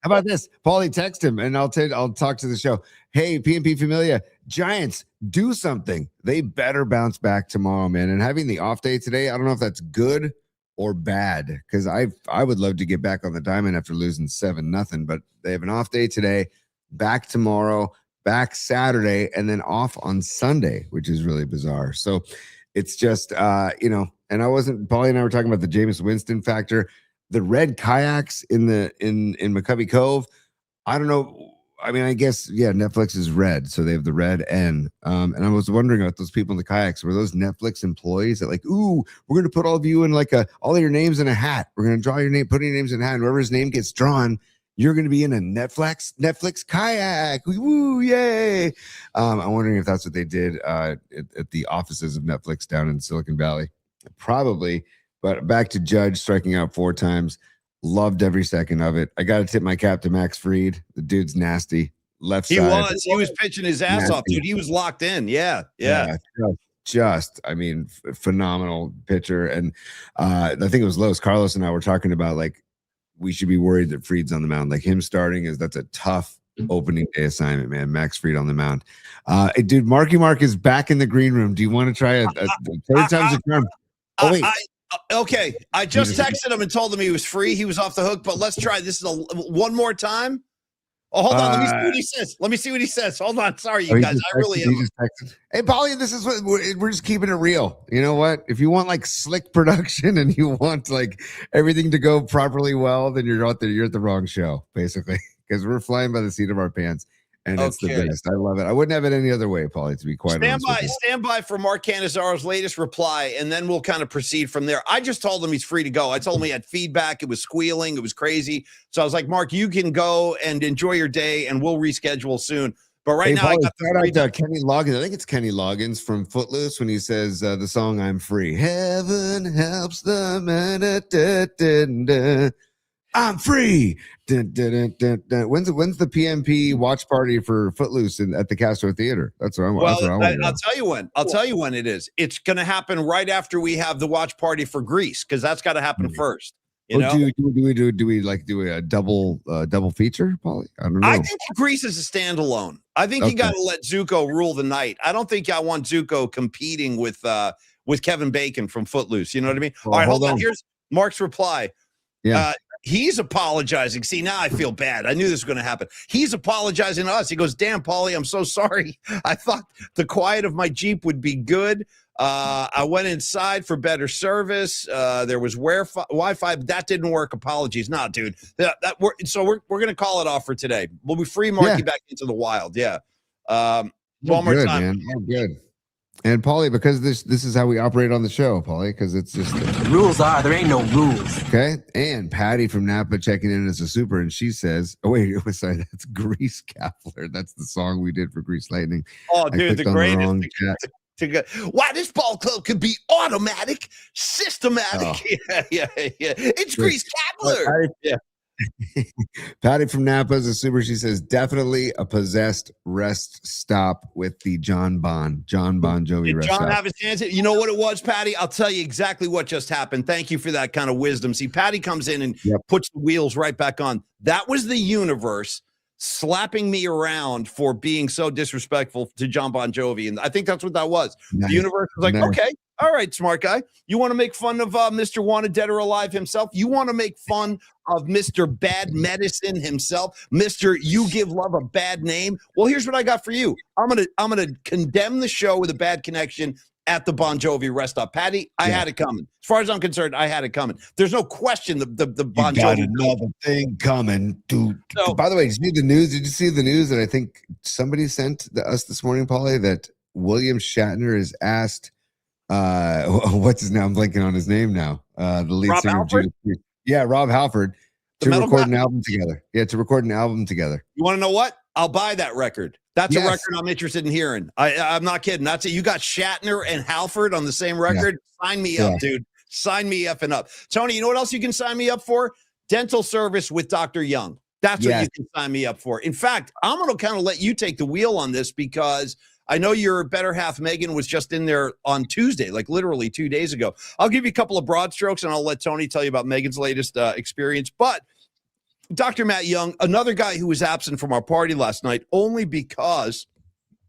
about this? Paulie, text him, and I'll talk to the show. Hey, PMP Familia, Giants, do something. They better bounce back tomorrow, man. And having the off day today, I don't know if that's good or bad, because I would love to get back on the diamond after losing 7-0, but they have an off day today, back tomorrow, back Saturday, and then off on Sunday, which is really bizarre. So it's just you know, and Paulie and I were talking about the Jameis Winston factor, the red kayaks in McCovey Cove. I don't know. I mean, I guess, yeah, Netflix is red, so they have the red N. And I was wondering about those people in the kayaks. Were those Netflix employees that like, ooh, we're going to put all of you in like all of your names in a hat. We're going to draw your name, put your names in a hat, and whoever's name gets drawn, you're going to be in a Netflix kayak. Woo, yay. I'm wondering if that's what they did at the offices of Netflix down in Silicon Valley. Probably. But back to Judge striking out 4 times. Loved every second of it. I got to tip my cap to Max Fried. The dude's nasty. Left side. He was pitching his ass off, dude. He was locked in. Yeah. Just, I mean, phenomenal pitcher. And I think it was Los Carlos and I were talking about like we should be worried that Fried's on the mound. Like him starting that's a tough opening day assignment, man. Max Fried on the mound. Dude, Marky Mark is back in the green room. Do you want to try a third time's a charm? Oh wait. Okay, I just texted him and told him he was free. He was off the hook, but let's try. This is one more time. Oh, hold on. Let me see what he says. Hold on. Sorry, you guys. I really am. Hey, Paulie, this is what we're just keeping it real. You know what? If you want like slick production and you want like everything to go properly well, then you're out there. You're at the wrong show, basically, because we're flying by the seat of our pants. And it's the best. I love it. I wouldn't have it any other way, Paulie, to be quite honest. Stand by for Mark Canizzaro's latest reply, and then we'll kind of proceed from there. I just told him he's free to go. I told him he had feedback. It was squealing. It was crazy. So I was like, Mark, you can go and enjoy your day, and we'll reschedule soon. But right now, Paulie, I got Kenny Loggins. I think it's Kenny Loggins from Footloose when he says the song "I'm Free." Heaven helps the man. I'm free. Dun, dun, dun, dun, dun. When's the PMP watch party for Footloose at the Castro Theater? That's what I want. I'll tell you when. I'll tell you when it is. It's going to happen right after we have the watch party for Greece, because that's got to happen first. You know? Do we like do a double feature, Paulie? I don't know. I think Greece is a standalone. I think you got to let Zuko rule the night. I don't think I want Zuko competing with Kevin Bacon from Footloose. You know what I mean? Well, all right, hold hold on. on. Here's Mark's reply. Yeah. He's apologizing. See, now I feel bad. I knew this was going to happen. He's apologizing to us. He goes, damn, Paulie, I'm so sorry. I thought the quiet of my Jeep would be good. I went inside for better service. There was Wi-Fi, but that didn't work. Apologies. Nah, dude. We're going to call it off for today. We'll be free Marky back into the wild. Yeah. One more time. Man. Oh, good. And Paulie, because this is how we operate on the show, Paulie, because it's just Rules are, there ain't no rules. okay. And Patty from Napa checking in as a super, and she says, "Oh wait, sorry, that's Grease Kaffler. That's the song we did for Grease Lightning." Oh, dude, the greatest. Wow, this ball club could be automatic, systematic. Oh. Yeah. It's Grease Kaffler. Yeah. Patty from Napa is a super. She says, "Definitely a possessed rest stop with the John Bon Jovi Did rest John stop." have his hands in? You know what it was, Patty? I'll tell you exactly what just happened. Thank you for that kind of wisdom. See, Patty comes in and puts the wheels right back on. That was the universe slapping me around for being so disrespectful to John Bon Jovi. And I think that's what that was. Nice. The universe was like, okay, all right, smart guy. You want to make fun of Mr. Wanted Dead or Alive himself? You want to make fun of Mr. Bad Medicine himself? Mr. You Give Love a Bad Name? Well, here's what I got for you. I'm gonna condemn the show with a bad connection at the Bon Jovi rest stop. Patty, I had it coming. As far as I'm concerned, I had it coming. There's no question the Bon You got Jovi. another thing coming, dude. So- By the way, did you see the news? Did you see the news that I think somebody sent us this morning, Paulie, that William Shatner is asked, what's his name? I'm blanking on his name now. The lead Rob singer of Halford? Judas Priest. Yeah, Rob Halford, The to metal record guy? an album together. Yeah, to record an album together. You want to know what? I'll buy that record. That's a Yes. record I'm interested in hearing. I'm not kidding. That's it. You got Shatner and Halford on the same record. Sign me up, dude. Sign me effing up. Tony, you know what else you can sign me up for? Dental service with Dr. Young. That's what you can sign me up for. In fact, I'm going to kind of let you take the wheel on this, because I know your better half, Megan, was just in there on Tuesday, like literally 2 days ago. I'll give you a couple of broad strokes, and I'll let Tony tell you about Megan's latest experience. But Dr. Matt Young, another guy who was absent from our party last night, only because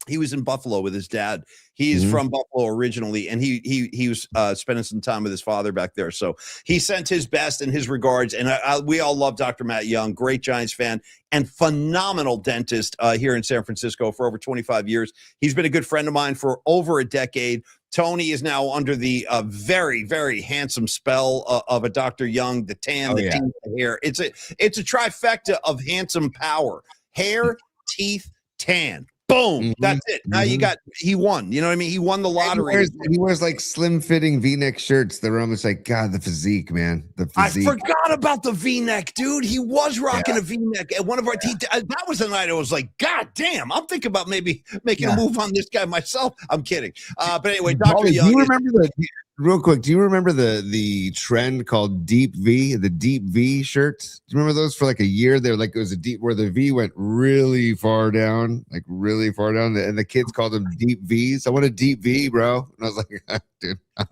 he was in Buffalo with his dad. He's from Buffalo originally, and he was spending some time with his father back there. So he sent his best and his regards. And we all love Dr. Matt Young, great Giants fan and phenomenal dentist here in San Francisco for over 25 years. He's been a good friend of mine for over a decade. Tony is now under the very, very handsome spell of a Dr. Young, the tan, teeth, the hair. It's a trifecta of handsome power: hair, teeth, tan. Boom. That's it. Now he won. You know what I mean? He won the lottery. He wears like slim fitting V-neck shirts that are almost like, God, the physique, man. The physique. I forgot about the V-neck, dude. He was rocking a V-neck at one of our that was the night I was like, God damn, I'm thinking about maybe making a move on this guy myself. I'm kidding. But anyway, Dr. Young. Do you remember real quick, do you remember the trend called deep V, the deep V shirts? Do you remember those for like a year? They're like, it was a deep, where the V went really far down, and the kids called them deep Vs. I want a deep V, bro. And I was like, dude, I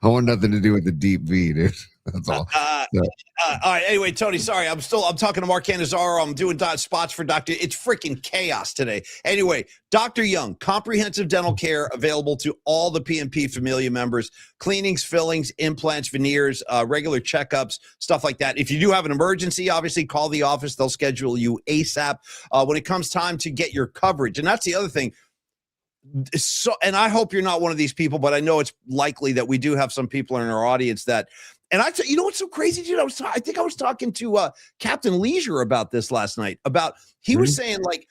want nothing to do with the deep V, dude. That's all. All right. Anyway, Tony, sorry. I'm talking to Mark Kenazaro. I'm doing spots for Dr. It's freaking chaos today. Anyway, Dr. Young, comprehensive dental care available to all the PMP Familia members, cleanings, fillings, implants, veneers, regular checkups, stuff like that. If you do have an emergency, obviously call the office. They'll schedule you ASAP when it comes time to get your coverage. And that's the other thing. So, and I hope you're not one of these people, but I know it's likely that we do have some people in our audience that, and you know what's so crazy, dude? I think I was talking to Captain Leisure about this last night. He was saying, like,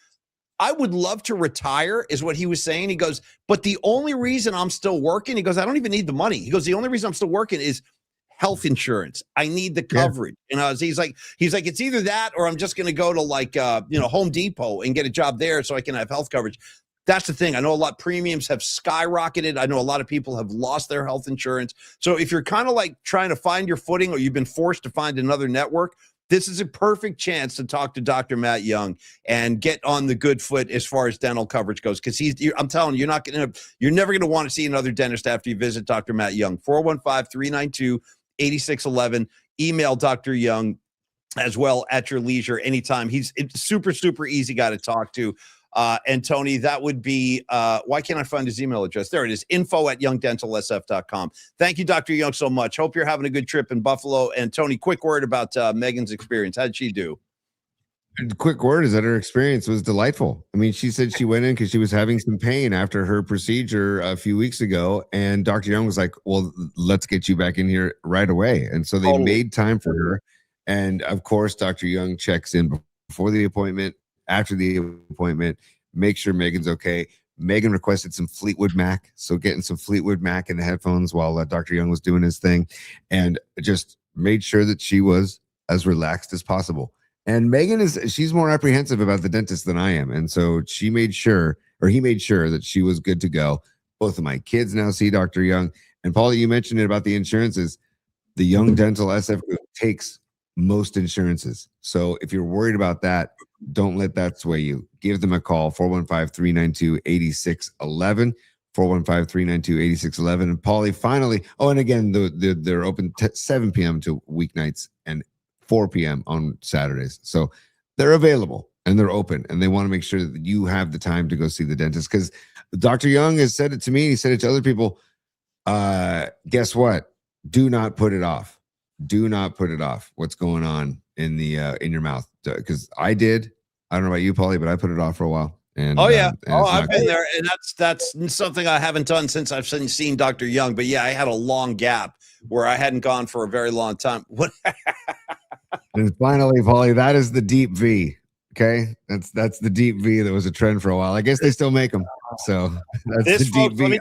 I would love to retire, is what he was saying. He goes, but the only reason I'm still working, he goes, I don't even need the money. He goes, the only reason I'm still working is health insurance. I need the coverage. And he's like, it's either that or I'm just going to go to like, Home Depot and get a job there so I can have health coverage. That's the thing. I know a lot of premiums have skyrocketed. I know a lot of people have lost their health insurance. So if you're kind of like trying to find your footing, or you've been forced to find another network, this is a perfect chance to talk to Dr. Matt Young and get on the good foot as far as dental coverage goes. Because I'm telling you, you're never going to want to see another dentist after you visit Dr. Matt Young. 415-392-8611. Email Dr. Young as well at your leisure anytime. He's super, super easy guy to talk to. And Tony, that would be, why can't I find his email address? There it is, info@youngdentalsf.com. Thank you, Dr. Young, so much. Hope you're having a good trip in Buffalo. And Tony, quick word about Megan's experience. How did she do? The quick word is that her experience was delightful. I mean, she said she went in because she was having some pain after her procedure a few weeks ago. And Dr. Young was like, well, let's get you back in here right away. And so they made time for her. And of course, Dr. Young checks in before the appointment, after the appointment, make sure Megan's okay. Megan requested some Fleetwood Mac. So getting some Fleetwood Mac in the headphones while Dr. Young was doing his thing, and just made sure that she was as relaxed as possible. And Megan she's more apprehensive about the dentist than I am. And so he made sure that she was good to go. Both of my kids now see Dr. Young. And Paul, you mentioned it about the insurances. The Young Dental SF group takes most insurances. So if you're worried about that, don't let that sway you. Give them a call, 415-392-8611, 415-392-8611. And Paulie, finally, and again, they're open 7 p.m. to weeknights and 4 p.m. on Saturdays. So they're available and they're open, and they want to make sure that you have the time to go see the dentist, because Dr. Young has said it to me. He said it to other people. Guess what? Do not put it off. Do not put it off. What's going on in your mouth? Because I did. I don't know about you, Paulie, but I put it off for a while. And I've been there, and that's something I haven't done since I've seen Dr. Young. But yeah, I had a long gap where I hadn't gone for a very long time. What? And finally, Paulie, that is the deep V. Okay, that's the deep V that was a trend for a while. I guess they still make them. So that's the deep V.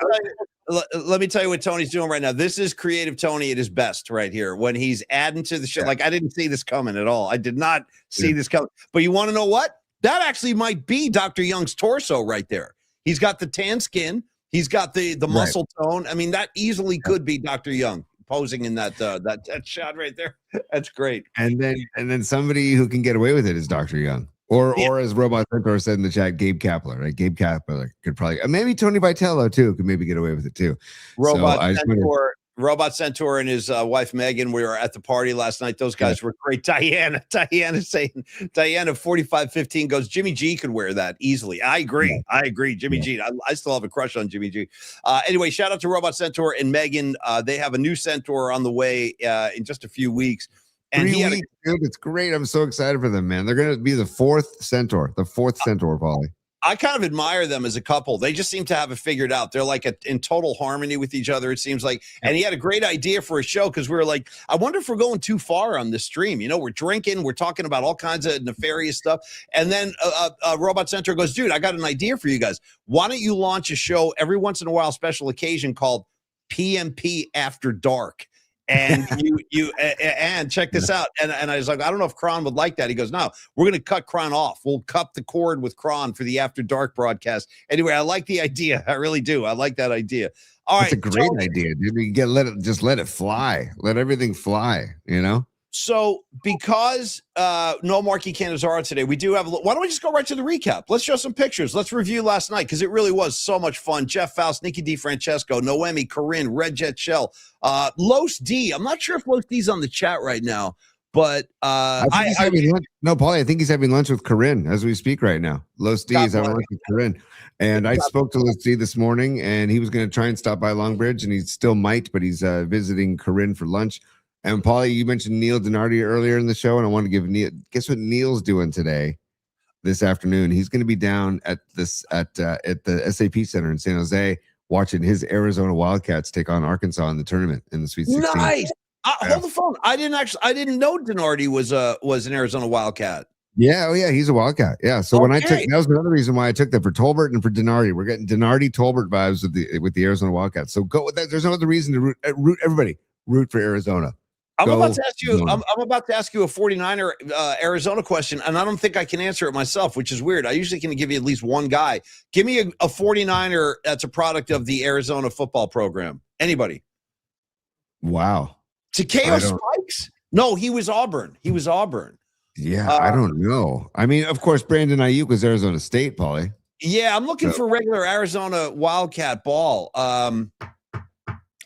Let me tell you what Tony's doing right now. This is creative Tony at his best right here when he's adding to the show. Like, I didn't see this coming at all. I did not see this coming. But you want to know what? That actually might be Dr. Young's torso right there. He's got the tan skin. He's got the muscle tone. I mean, that easily could be Dr. Young posing in that shot right there. That's great. And then somebody who can get away with it is Dr. Young. Or as Robot Centaur said in the chat, Gabe Kapler, right? Gabe Kapler could probably, maybe Tony Vitello too, could maybe get away with it too. Robot Centaur and his wife Megan, we were at the party last night. Those guys were great. Diana saying, Diana 4515 goes, Jimmy G could wear that easily. I agree. Jimmy G. I still have a crush on Jimmy G. Anyway, shout out to Robot Centaur and Megan. They have a new Centaur on the way in just a few weeks. And 3 weeks, dude. It's great. I'm so excited for them, man. They're going to be the fourth Centaur, Paulie. I kind of admire them as a couple. They just seem to have it figured out. They're like in total harmony with each other, it seems like. And he had a great idea for a show, because we were like, I wonder if we're going too far on this stream. You know, we're drinking, we're talking about all kinds of nefarious stuff. And then Robot Centaur goes, dude, I got an idea for you guys. Why don't you launch a show every once in a while, special occasion, called PMP After Dark? And and check this out. And I was like, I don't know if Kron would like that. He goes, no, we're going to cut Kron off. We'll cut the cord with Kron for the After Dark broadcast. Anyway, I like the idea. I really do. I like that idea. All right. It's a great idea, dude. You let it fly. Let everything fly, you know? So because no Marky Cannizzaro today, we do have why don't we just go right to the recap? Let's show some pictures. Let's review last night, because it really was so much fun. Jeff Faust, Nikki DiFrancesco, Noemi, Corinne, Red Jet Shell, Los D. I'm not sure if Los D's on the chat right now, but Paulie, I think he's having lunch with Corinne as we speak right now. Los D is having lunch with Corinne. And I spoke to Los D this morning, and he was going to try and stop by Longbridge, and he still might, but he's visiting Corinne for lunch. And Paulie, you mentioned Neil Donardi earlier in the show, and I want to give Neil. Guess what Neil's doing this afternoon? He's going to be down at the SAP Center in San Jose, watching his Arizona Wildcats take on Arkansas in the tournament in the Sweet 16. Nice. Hold the phone. I didn't know Donardi was an Arizona Wildcat. Yeah, he's a Wildcat. Yeah. So when I took, that was another reason why I took that for Tolbert and for Donardi. We're getting Donardi Tolbert vibes with the Arizona Wildcats. So go with that. There's no other reason to root everybody. Root for Arizona. I'm about to ask you a 49er Arizona question, and I don't think I can answer it myself, which is weird. I usually can give you at least one guy. Give me a 49er that's a product of the Arizona football program. Anybody? Wow. Takeo Spikes? No, he was Auburn. Yeah, I don't know. I mean, of course, Brandon Ayuk was Arizona State, Paulie. Yeah, I'm looking for regular Arizona Wildcat ball.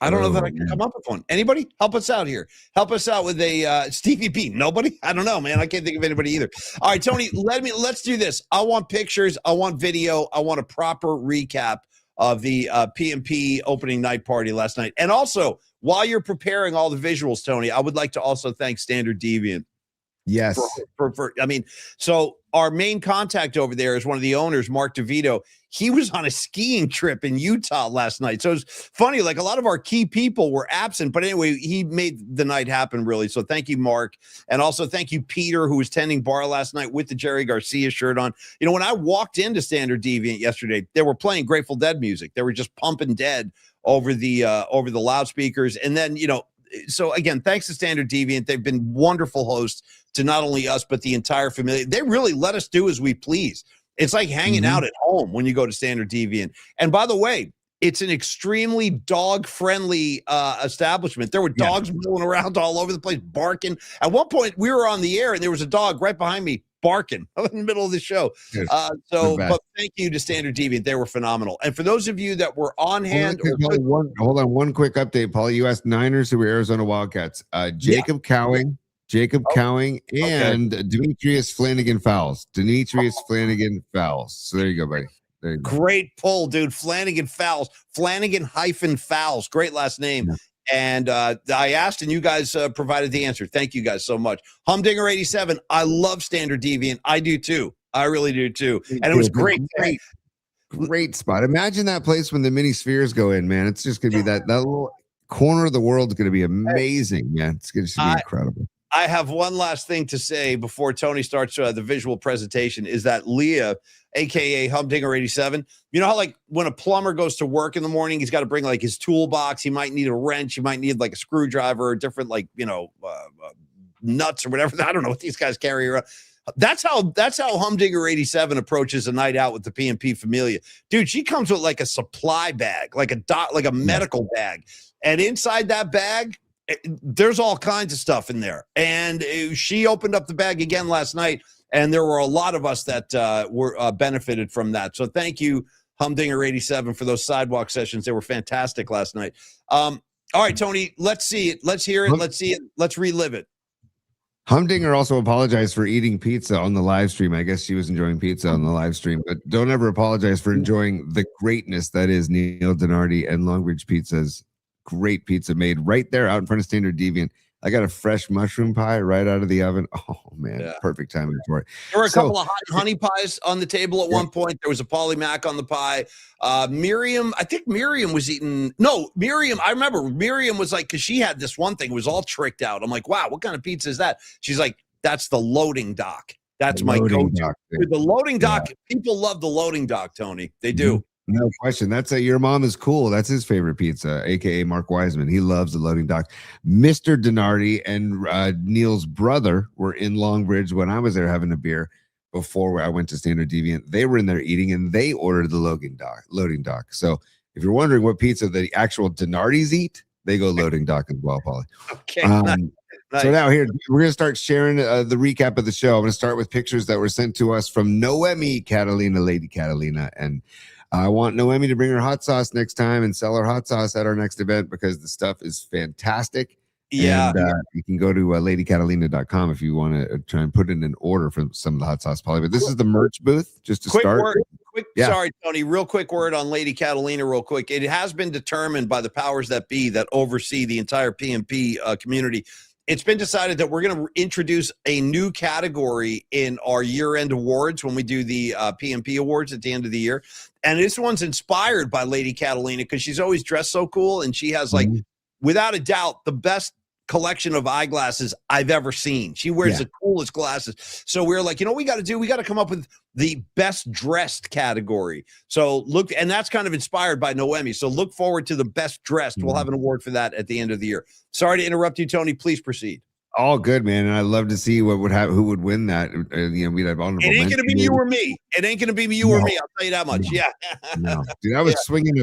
I don't know that I can come up with one. Anybody help us out here? Help us out with a Stevie B. Nobody? I don't know, man. I can't think of anybody either. All right, Tony, let's do this. I want pictures. I want video. I want a proper recap of the PMP opening night party last night. And also, while you're preparing all the visuals, Tony, I would like to also thank Standard Deviant. Yes. I mean, so our main contact over there is one of the owners, Mark DeVito. He was on a skiing trip in Utah last night. So it's funny, like a lot of our key people were absent, but anyway, he made the night happen really. So thank you, Mark. And also thank you, Peter, who was tending bar last night with the Jerry Garcia shirt on. You know, when I walked into Standard Deviant yesterday, they were playing Grateful Dead music. They were just pumping Dead over the loudspeakers. And then, you know, so again, thanks to Standard Deviant. They've been wonderful hosts to not only us, but the entire family. They really let us do as we please. It's like hanging out at home when you go to Standard Deviant. And by the way, it's an extremely dog-friendly establishment. There were dogs rolling around all over the place, barking. At one point, we were on the air, and there was a dog right behind me barking in the middle of the show. But thank you to Standard Deviant. They were phenomenal. And for those of you that were on hand. Hold on, one quick update, Paul. You asked Niners who were Arizona Wildcats. Jacob Cowing, and Demetrius Flanagan Fowles. So there you go, buddy. There you go. Great pull, dude. Flanagan Fowles. Flanagan-Fowles. Great last name. Yeah. And I asked, and you guys provided the answer. Thank you guys so much. Humdinger 87. I love Standard Deviant. I do too. I really do too. And it was great. Great spot. Imagine that place when the mini spheres go in, man. It's just gonna be that little corner of the world is gonna be amazing, man. It's gonna be incredible. I have one last thing to say before Tony starts the visual presentation is that Leah, a.k.a. Humdinger 87, you know how like when a plumber goes to work in the morning, he's got to bring like his toolbox. He might need a wrench. He might need like a screwdriver or different like, nuts or whatever. I don't know what these guys carry around. That's how Humdinger 87 approaches a night out with the PMP Familia. Dude, she comes with like a supply bag, like a medical bag. And inside that bag, there's all kinds of stuff in there. And she opened up the bag again last night, and there were a lot of us that were benefited from that. So thank you, Humdinger 87, for those sidewalk sessions. They were fantastic last night. All right, Tony, let's see it. Let's hear it. Let's see it. Let's relive it. Humdinger also apologized for eating pizza on the live stream. I guess she was enjoying pizza on the live stream, but don't ever apologize for enjoying the greatness that is Neil Donardi and Longbridge Pizza's great pizza made right there out in front of Standard Deviant. I got a fresh mushroom pie right out of the oven. Oh man, perfect timing for it. There were a couple of hot honey pies on the table at one point. There was a Polly Mac on the pie. Miriam, I think Miriam was eating. No, Miriam, I remember Miriam was like, because she had this one thing, it was all tricked out. I'm like, wow, what kind of pizza is that? She's like, that's the loading dock. That's my go-to. The loading dock, people love the loading dock, Tony. They do. No question. That's your mom is cool. That's his favorite pizza, aka Mark Wiseman. He loves the loading dock. Mr. Donardi and Neil's brother were in Longbridge when I was there having a beer before I went to Standard Deviant. They were in there eating, and they ordered the loading dock. So if you're wondering what pizza the actual Donardis eat, they go loading dock as well, Paulie. Okay. Nice. So now here, we're going to start sharing the recap of the show. I'm going to start with pictures that were sent to us from Noemi Catalina, Lady Catalina, and I want Noemi to bring her hot sauce next time and sell her hot sauce at our next event because the stuff is fantastic. Yeah. And, you can go to ladycatalina.com if you want to try and put in an order for some of the hot sauce, Polly. But this is the merch booth, just to start. Sorry, Tony, real quick word on Lady Catalina real quick. It has been determined by the powers that be that oversee the entire PMP community. It's been decided that we're going to introduce a new category in our year-end awards when we do the PMP awards at the end of the year. And this one's inspired by Lady Catalina because she's always dressed so cool. And she has, like, without a doubt, the best collection of eyeglasses I've ever seen. She wears the coolest glasses. So we're like, you know what we got to do? We got to come up with the best dressed category. So look, and that's kind of inspired by Noemi. So look forward to the best dressed. We'll have an award for that at the end of the year. Sorry to interrupt you, Tony. Please proceed. All good, man. And I love to see what would have who would win that. We'd have honorable. It ain't gonna be you or me. It ain't gonna be you or me. I'll tell you that much. No. Yeah. No. Dude, I was swinging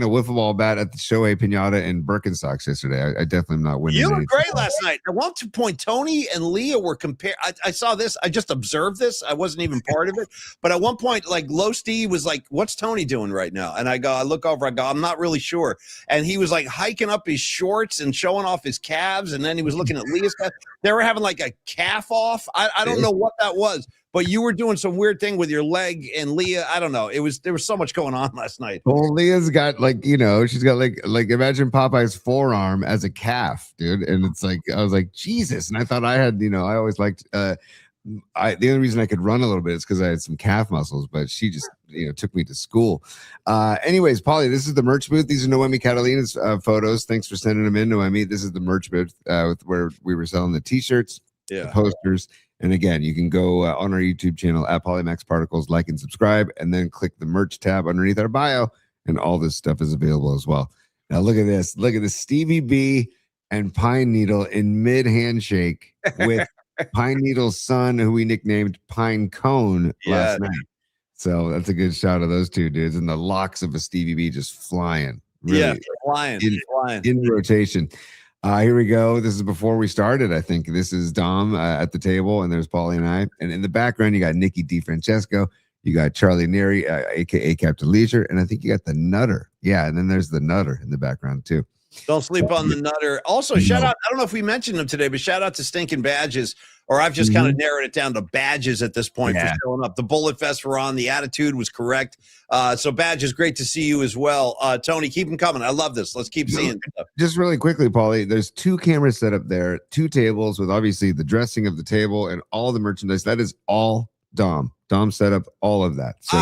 a wiffle ball bat at the Shohei Piñata in Birkenstocks yesterday. I definitely am not winning. You looked great last night. At one point, Tony and Leah were compared. I saw this. I just observed this. I wasn't even part of it. But at one point, like Low Steve was like, "What's Tony doing right now?" And I look over. I go, "I'm not really sure." And he was like hiking up his shorts and showing off his calves. And then he was looking at Leah's calves. They were having like a calf off. I don't know what that was. But you were doing some weird thing with your leg and Leah. I don't know. There was so much going on last night. Well, Leah's got she's got like imagine Popeye's forearm as a calf, dude. And it's like, I was like, Jesus. And I thought I had, I always liked, the only reason I could run a little bit is because I had some calf muscles, but she just, took me to school. Anyways, Paulie, this is the merch booth. These are Noemi Catalina's photos. Thanks for sending them in, Noemi. This is the merch booth where we were selling the t-shirts, the posters. And again, you can go on our YouTube channel at Polymax Particles, like and subscribe, and then click the merch tab underneath our bio, and all this stuff is available as well. Now, look at this. Look at this. Stevie B and Pine Needle in mid handshake with Pine Needle's son, who we nicknamed Pine Cone last night. So that's a good shot of those two dudes, and the locks of a Stevie B just flying. Really flying in rotation. Here we go. This is before we started. I think this is Dom at the table, and there's Paulie and I. And in the background, you got Nikki DiFrancesco. You got Charlie Neri, aka Captain Leisure, and I think you got the Nutter. Yeah, and then there's the Nutter in the background too. Don't sleep on the Nutter. Also, shout out. I don't know if we mentioned them today, but shout out to Stinking Badges. Or I've just kind of narrowed it down to Badges at this point for showing up. The Bullet Fest were on. The attitude was correct. So Badges, great to see you as well. Tony, keep them coming. I love this. Let's keep seeing stuff. Just really quickly, Paulie, there's 2 cameras set up there, 2 tables with obviously the dressing of the table and all the merchandise. That is all Dom. Dom set up all of that. So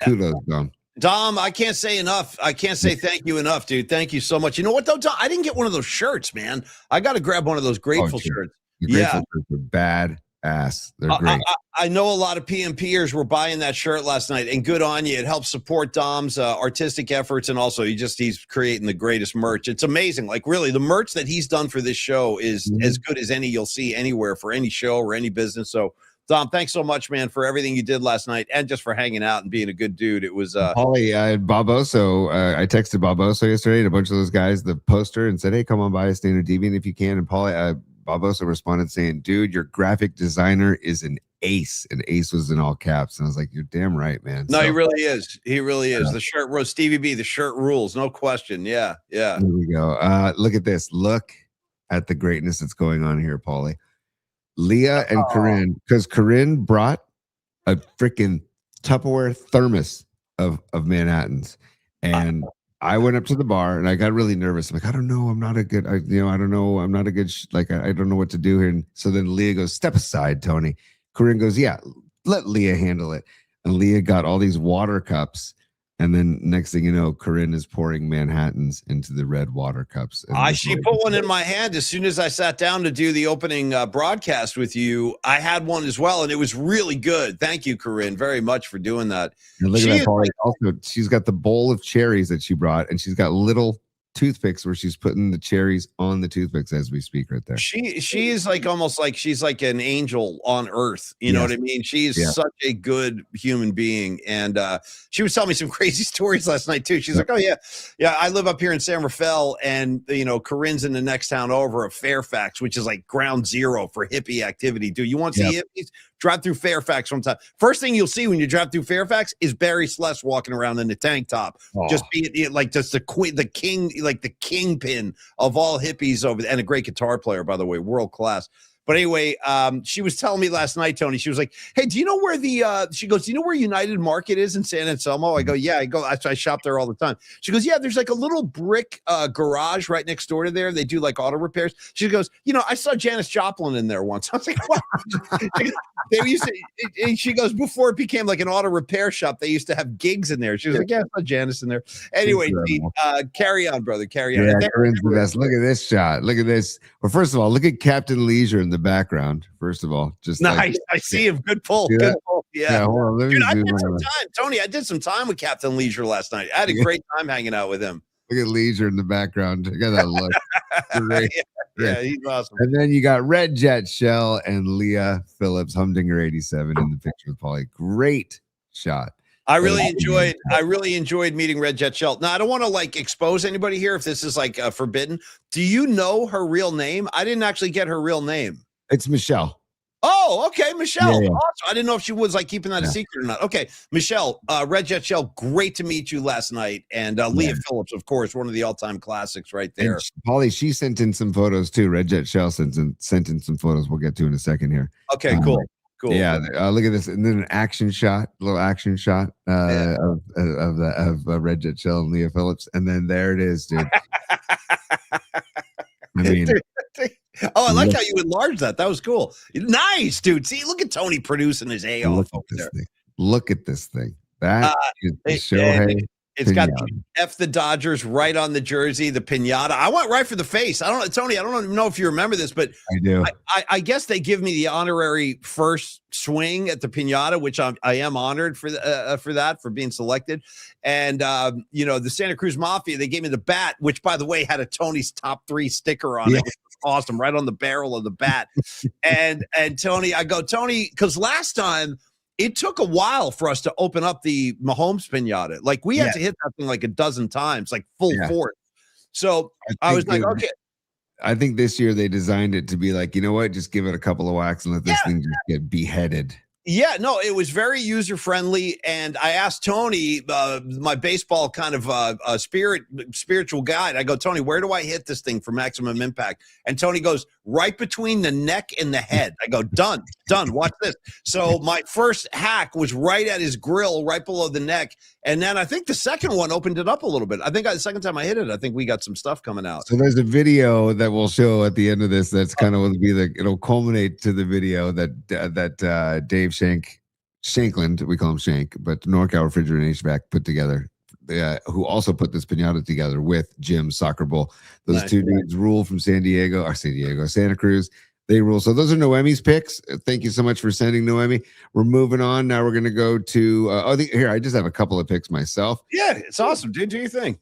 kudos, Dom. Dom, I can't say enough. I can't say thank you enough, dude. Thank you so much. You know what, though, Dom? I didn't get one of those shirts, man. I got to grab one of those Grateful shirts. The Grateful shirts are bad ass. They're great. I know a lot of PMPers were buying that shirt last night, and good on you. It helps support Dom's artistic efforts, and also he's creating the greatest merch. It's amazing. Like, really, the merch that he's done for this show is as good as any you'll see anywhere for any show or any business. So, Dom, thanks so much, man, for everything you did last night and just for hanging out and being a good dude. It was Paulie, Bob Oso. I texted Bob Oso yesterday and a bunch of those guys the poster and said, "Hey, come on by a Standard Deviant if you can." And Paulie, Bob Oso responded saying, "Dude, your graphic designer is an ace." And ace was in all caps. And I was like, "You're damn right, man." No, he really is. He really is. The shirt rules. Stevie B, the shirt rules. No question. Yeah. Here we go. Look at this. Look at the greatness that's going on here, Paulie. Leah and Corinne, because Corinne brought a freaking Tupperware thermos of Manhattans. And I went up to the bar and I got really nervous. I'm like, I don't know. I'm not a good, I don't know. I'm not a good, I don't know what to do here. And so then Leah goes, "Step aside, Tony." Corinne goes, "Yeah, let Leah handle it." And Leah got all these water cups. And then next thing you know, Corinne is pouring Manhattans into the red water cups. She put one in my hand as soon as I sat down to do the opening broadcast with you. I had one as well, and it was really good. Thank you, Corinne, very much for doing that. And look at that, Paulie. Also, she's got the bowl of cherries that she brought, and she's got little toothpicks where she's putting the cherries on the toothpicks as we speak right there. She is like almost like she's like an angel on earth. You know what I mean? She's such a good human being. And she was telling me some crazy stories last night too. She's like, "Oh yeah, I live up here in San Rafael, and Corinne's in the next town over of Fairfax, which is like ground zero for hippie activity. Dude, you want to see hippies? Drive through Fairfax sometime. First thing you'll see when you drive through Fairfax is Barry Sless walking around in the tank top, just being like just the king, like the kingpin of all hippies over there, and a great guitar player, by the way, world class. But anyway, she was telling me last night, Tony, she was like, "Hey, do you know where she goes, do you know where United Market is in San Anselmo?" I go, "Yeah." I shop there all the time. She goes, "Yeah, there's like a little brick garage right next door to there. They do like auto repairs." She goes, "I saw Janis Joplin in there once." I was like, "What?" They used to, and she goes, "Before it became like an auto repair shop, they used to have gigs in there." She was like, "Yeah, I saw Janis in there." Anyway, carry on, brother. Carry on. Yeah, Corinne's the best. Look at this shot. Look at this. Well, first of all, look at Captain Leisure in the background. First of all, just nice. I see him. Good pull. Good pull. Yeah. Hold on, dude, I did some time, Tony. I did some time with Captain Leisure last night. I had a great time hanging out with him. Look at Leisure in the background. Look at that look. Great. Yeah, he's awesome. And then you got Red Jet Shell and Leah Phillips, Humdinger 87 in the picture with Paulie. Great shot. I really enjoyed meeting Red Jet Shell. Now, I don't want to like expose anybody here if this is like forbidden. Do you know her real name? I didn't actually get her real name. It's Michelle. Oh, okay, Michelle. Yeah. Awesome. I didn't know if she was like keeping that a secret or not. Okay, Michelle, Red Jet Shell, great to meet you last night. And Leah Phillips, of course, one of the all-time classics right there. And Paulie, she sent in some photos too. Red Jet Shell sent in some photos we'll get to in a second here. Okay, cool. Yeah, look at this, and then an action shot, a little action shot of Red Jet Shell and Leah Phillips, and then there it is, dude. I mean, I like how you enlarged that. That was cool. Nice, dude. See, look at Tony producing his A off over there. Look at this thing. That is the Shohei. It's got F the Dodgers right on the jersey, the piñata. I went right for the face. I don't know, Tony, I don't know if you remember this, but I do. I guess they give me the honorary first swing at the piñata, which I am honored for that, for being selected. And, the Santa Cruz Mafia, they gave me the bat, which, by the way, had a Tony's top 3 sticker on it. Which was awesome, right on the barrel of the bat. and Tony, I go, Tony, because last time, it took a while for us to open up the Mahomes piñata. Like we had to hit that thing like a dozen times, like full force. So I was like, okay. I think this year they designed it to be like, you know what? Just give it a couple of whacks and let this thing just get beheaded. Yeah, no, it was very user-friendly. And I asked Tony, my baseball kind of spiritual guide, I go, Tony, where do I hit this thing for maximum impact? And Tony goes, right between the neck and the head. I go, done, watch this. So my first hack was right at his grill, right below the neck. And then I think the second one opened it up a little bit. I think the second time I hit it, I think we got some stuff coming out. So there's a video that we'll show at the end of this. That's kind of will be it'll culminate to the video that Dave Shankland, we call him Shank, but NorCal Refrigerator HVAC put together, who also put this piñata together with Jim's Soccer Bowl. Those two dudes rule from Santa Cruz. They rule. So those are Noemi's picks. Thank you so much for sending, Noemi. We're moving on. Now we're going to go to, here, I just have a couple of picks myself. Yeah, it's awesome, dude. Do you think?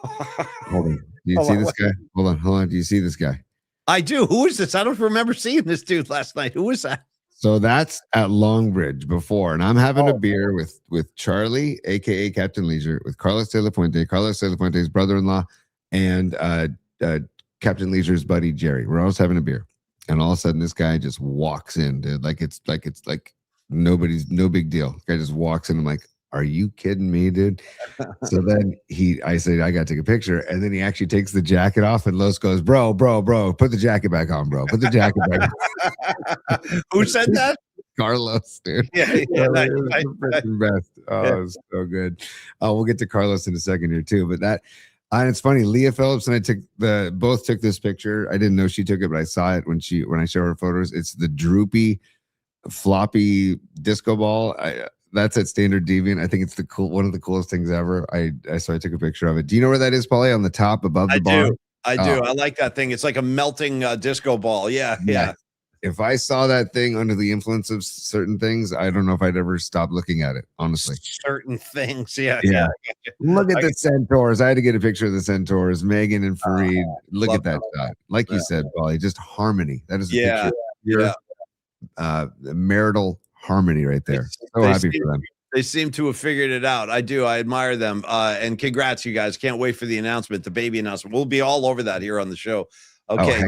Hold on. Do you see this guy? Hold on. Do you see this guy? I do. Who is this? I don't remember seeing this dude last night. Who is that? So that's at Longbridge before, and I'm having a beer with Charlie, aka Captain Leisure, with Carlos De La Fuente, Fuente's brother-in-law, and Captain Leisure's buddy Jerry. We're always having a beer, and all of a sudden this guy just walks in, dude. Like it's like no big deal. Guy just walks in. I'm like, are you kidding me, dude? So then I said, I got to take a picture. And then he actually takes the jacket off and Los goes, bro, put the jacket back on, bro. Put the jacket back on. Who said that? Carlos, dude. Yeah, best. Oh, it was so good. We'll get to Carlos in a second here too. But and it's funny, Leah Phillips and I both took this picture. I didn't know she took it, but I saw it when I show her photos. It's the droopy, floppy disco ball. That's at Standard Deviant. I think it's one of the coolest things ever. I took a picture of it. Do you know where that is, Paulie? On the top above the bar? I do. I like that thing. It's like a melting disco ball. Yeah. If I saw that thing under the influence of certain things, I don't know if I'd ever stop looking at it, honestly. Certain things. Yeah. Look at the Centaurs. I had to get a picture of the Centaurs. Megan and Fareed. Look at that shot. Like you said, Paulie, just harmony. That is a picture of your marital harmony right there. So happy for them. They seem to have figured it out. I do. I admire them. And congrats, you guys. Can't wait for the announcement, the baby announcement. We'll be all over that here on the show. Okay.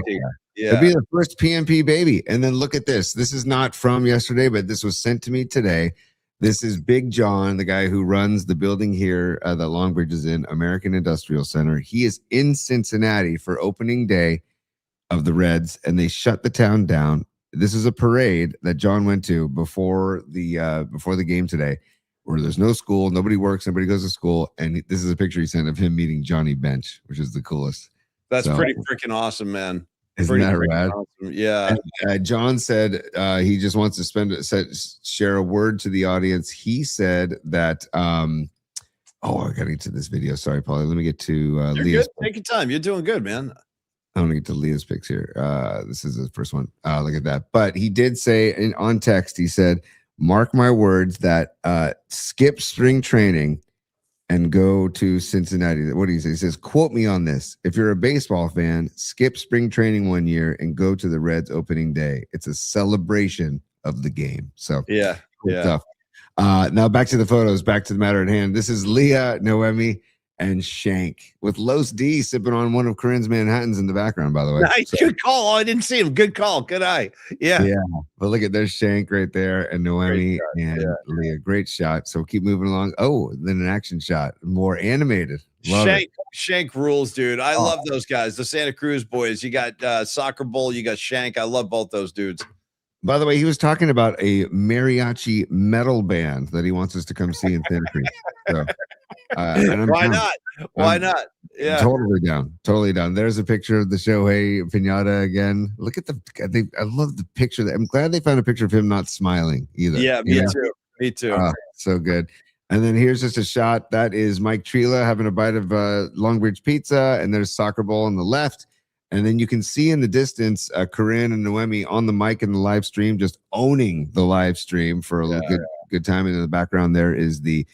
It'll be the first PMP baby. And then look at this. This is not from yesterday, but this was sent to me today. This is Big John, the guy who runs the building here that Longbridge is in, American Industrial Center. He is in Cincinnati for opening day of the Reds, and they shut the town down. This is a parade that John went to before the game today, where there's no school, nobody works, nobody goes to school, and this is a picture he sent of him meeting Johnny Bench, which is the coolest. That's pretty freaking awesome, man. Isn't that rad? Awesome. Yeah. And, John said he just wants to share a word to the audience. He said that. I gotta get to this video. Sorry, Paulie. Let me get to Leah's. Take your time. You're doing good, man. I'm gonna get to Leah's picks here. This is the first one. Look at that. But he did say on text, he said, mark my words that skip spring training and go to Cincinnati. What do you say? He says, quote me on this. If you're a baseball fan, skip spring training 1 year and go to the Reds opening day. It's a celebration of the game. So Yeah. cool stuff. Now back to the photos, back to the matter at hand. This is Leah, Noemi, and Shank with Los D sipping on one of Corinne's Manhattans in the background, by the way. Nice. So, Good call. Oh, I didn't see him. Good call. Good eye. Yeah. but look at there's Shank right there and Noemi and Leah. Great shot. So keep moving along. Oh, then an action shot, more animated. Love it. Shank rules, dude. I love those guys. The Santa Cruz boys. You got Soccer Bowl. You got Shank. I love both those dudes. By the way, he was talking about a mariachi metal band that he wants us to come see in Santa Cruz. So, Why not? Why not? Yeah, totally down. There's a picture of the Shohei piñata again. Look at I love the picture. I'm glad they found a picture of him not smiling either. Yeah, me too. So good. And then here's just a shot. That is Mike Trela having a bite of Longbridge pizza, and there's Soccer Bowl on the left. And then you can see in the distance, Corinne and Noemi on the mic in the live stream, just owning the live stream for a good time. And in the background there is the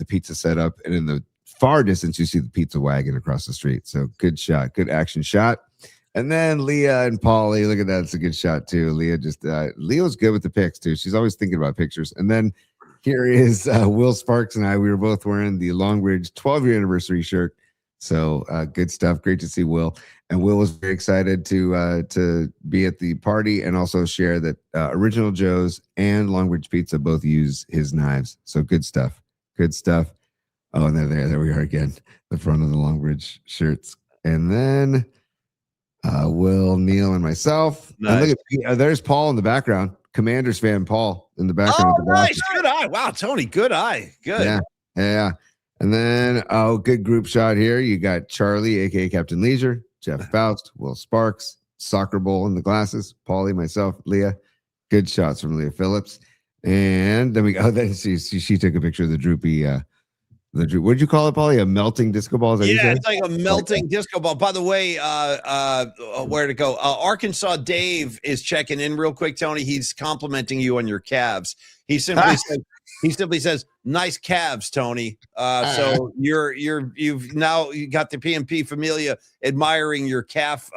pizza setup, and in the far distance you see the pizza wagon across the street. So good shot, good action shot. And then Leah and Paulie, look at that, it's a good shot too. Leah Leo's good with the pics too. She's always thinking about pictures. And then here is Will Sparks and I. We were both wearing the Longbridge 12-year anniversary shirt. So good stuff. Great to see Will. And Will was very excited to be at the party and also share that Original Joe's and Longbridge Pizza both use his knives. So good stuff. Good stuff. Oh, and there we are again. The front of the Longbridge shirts. And then Will, Neil, and myself. Nice. And look at there's Paul in the background. Commanders fan Paul in the background. Oh, nice. Good eye. Wow, Tony. Good eye. Good. Yeah. And then, good group shot here. You got Charlie, a.k.a. Captain Leisure, Jeff Faust, Will Sparks, Soccer Bowl in the glasses, Paulie, myself, Leah. Good shots from Leah Phillips. And then then she took a picture of the droopy, what'd you call it, Paulie? A melting disco ball? It's like a melting disco ball. By the way, where'd it go? Arkansas Dave is checking in real quick, Tony. He's complimenting you on your calves. He simply says, nice calves, Tony. So you've now got the PMP Familia admiring your calf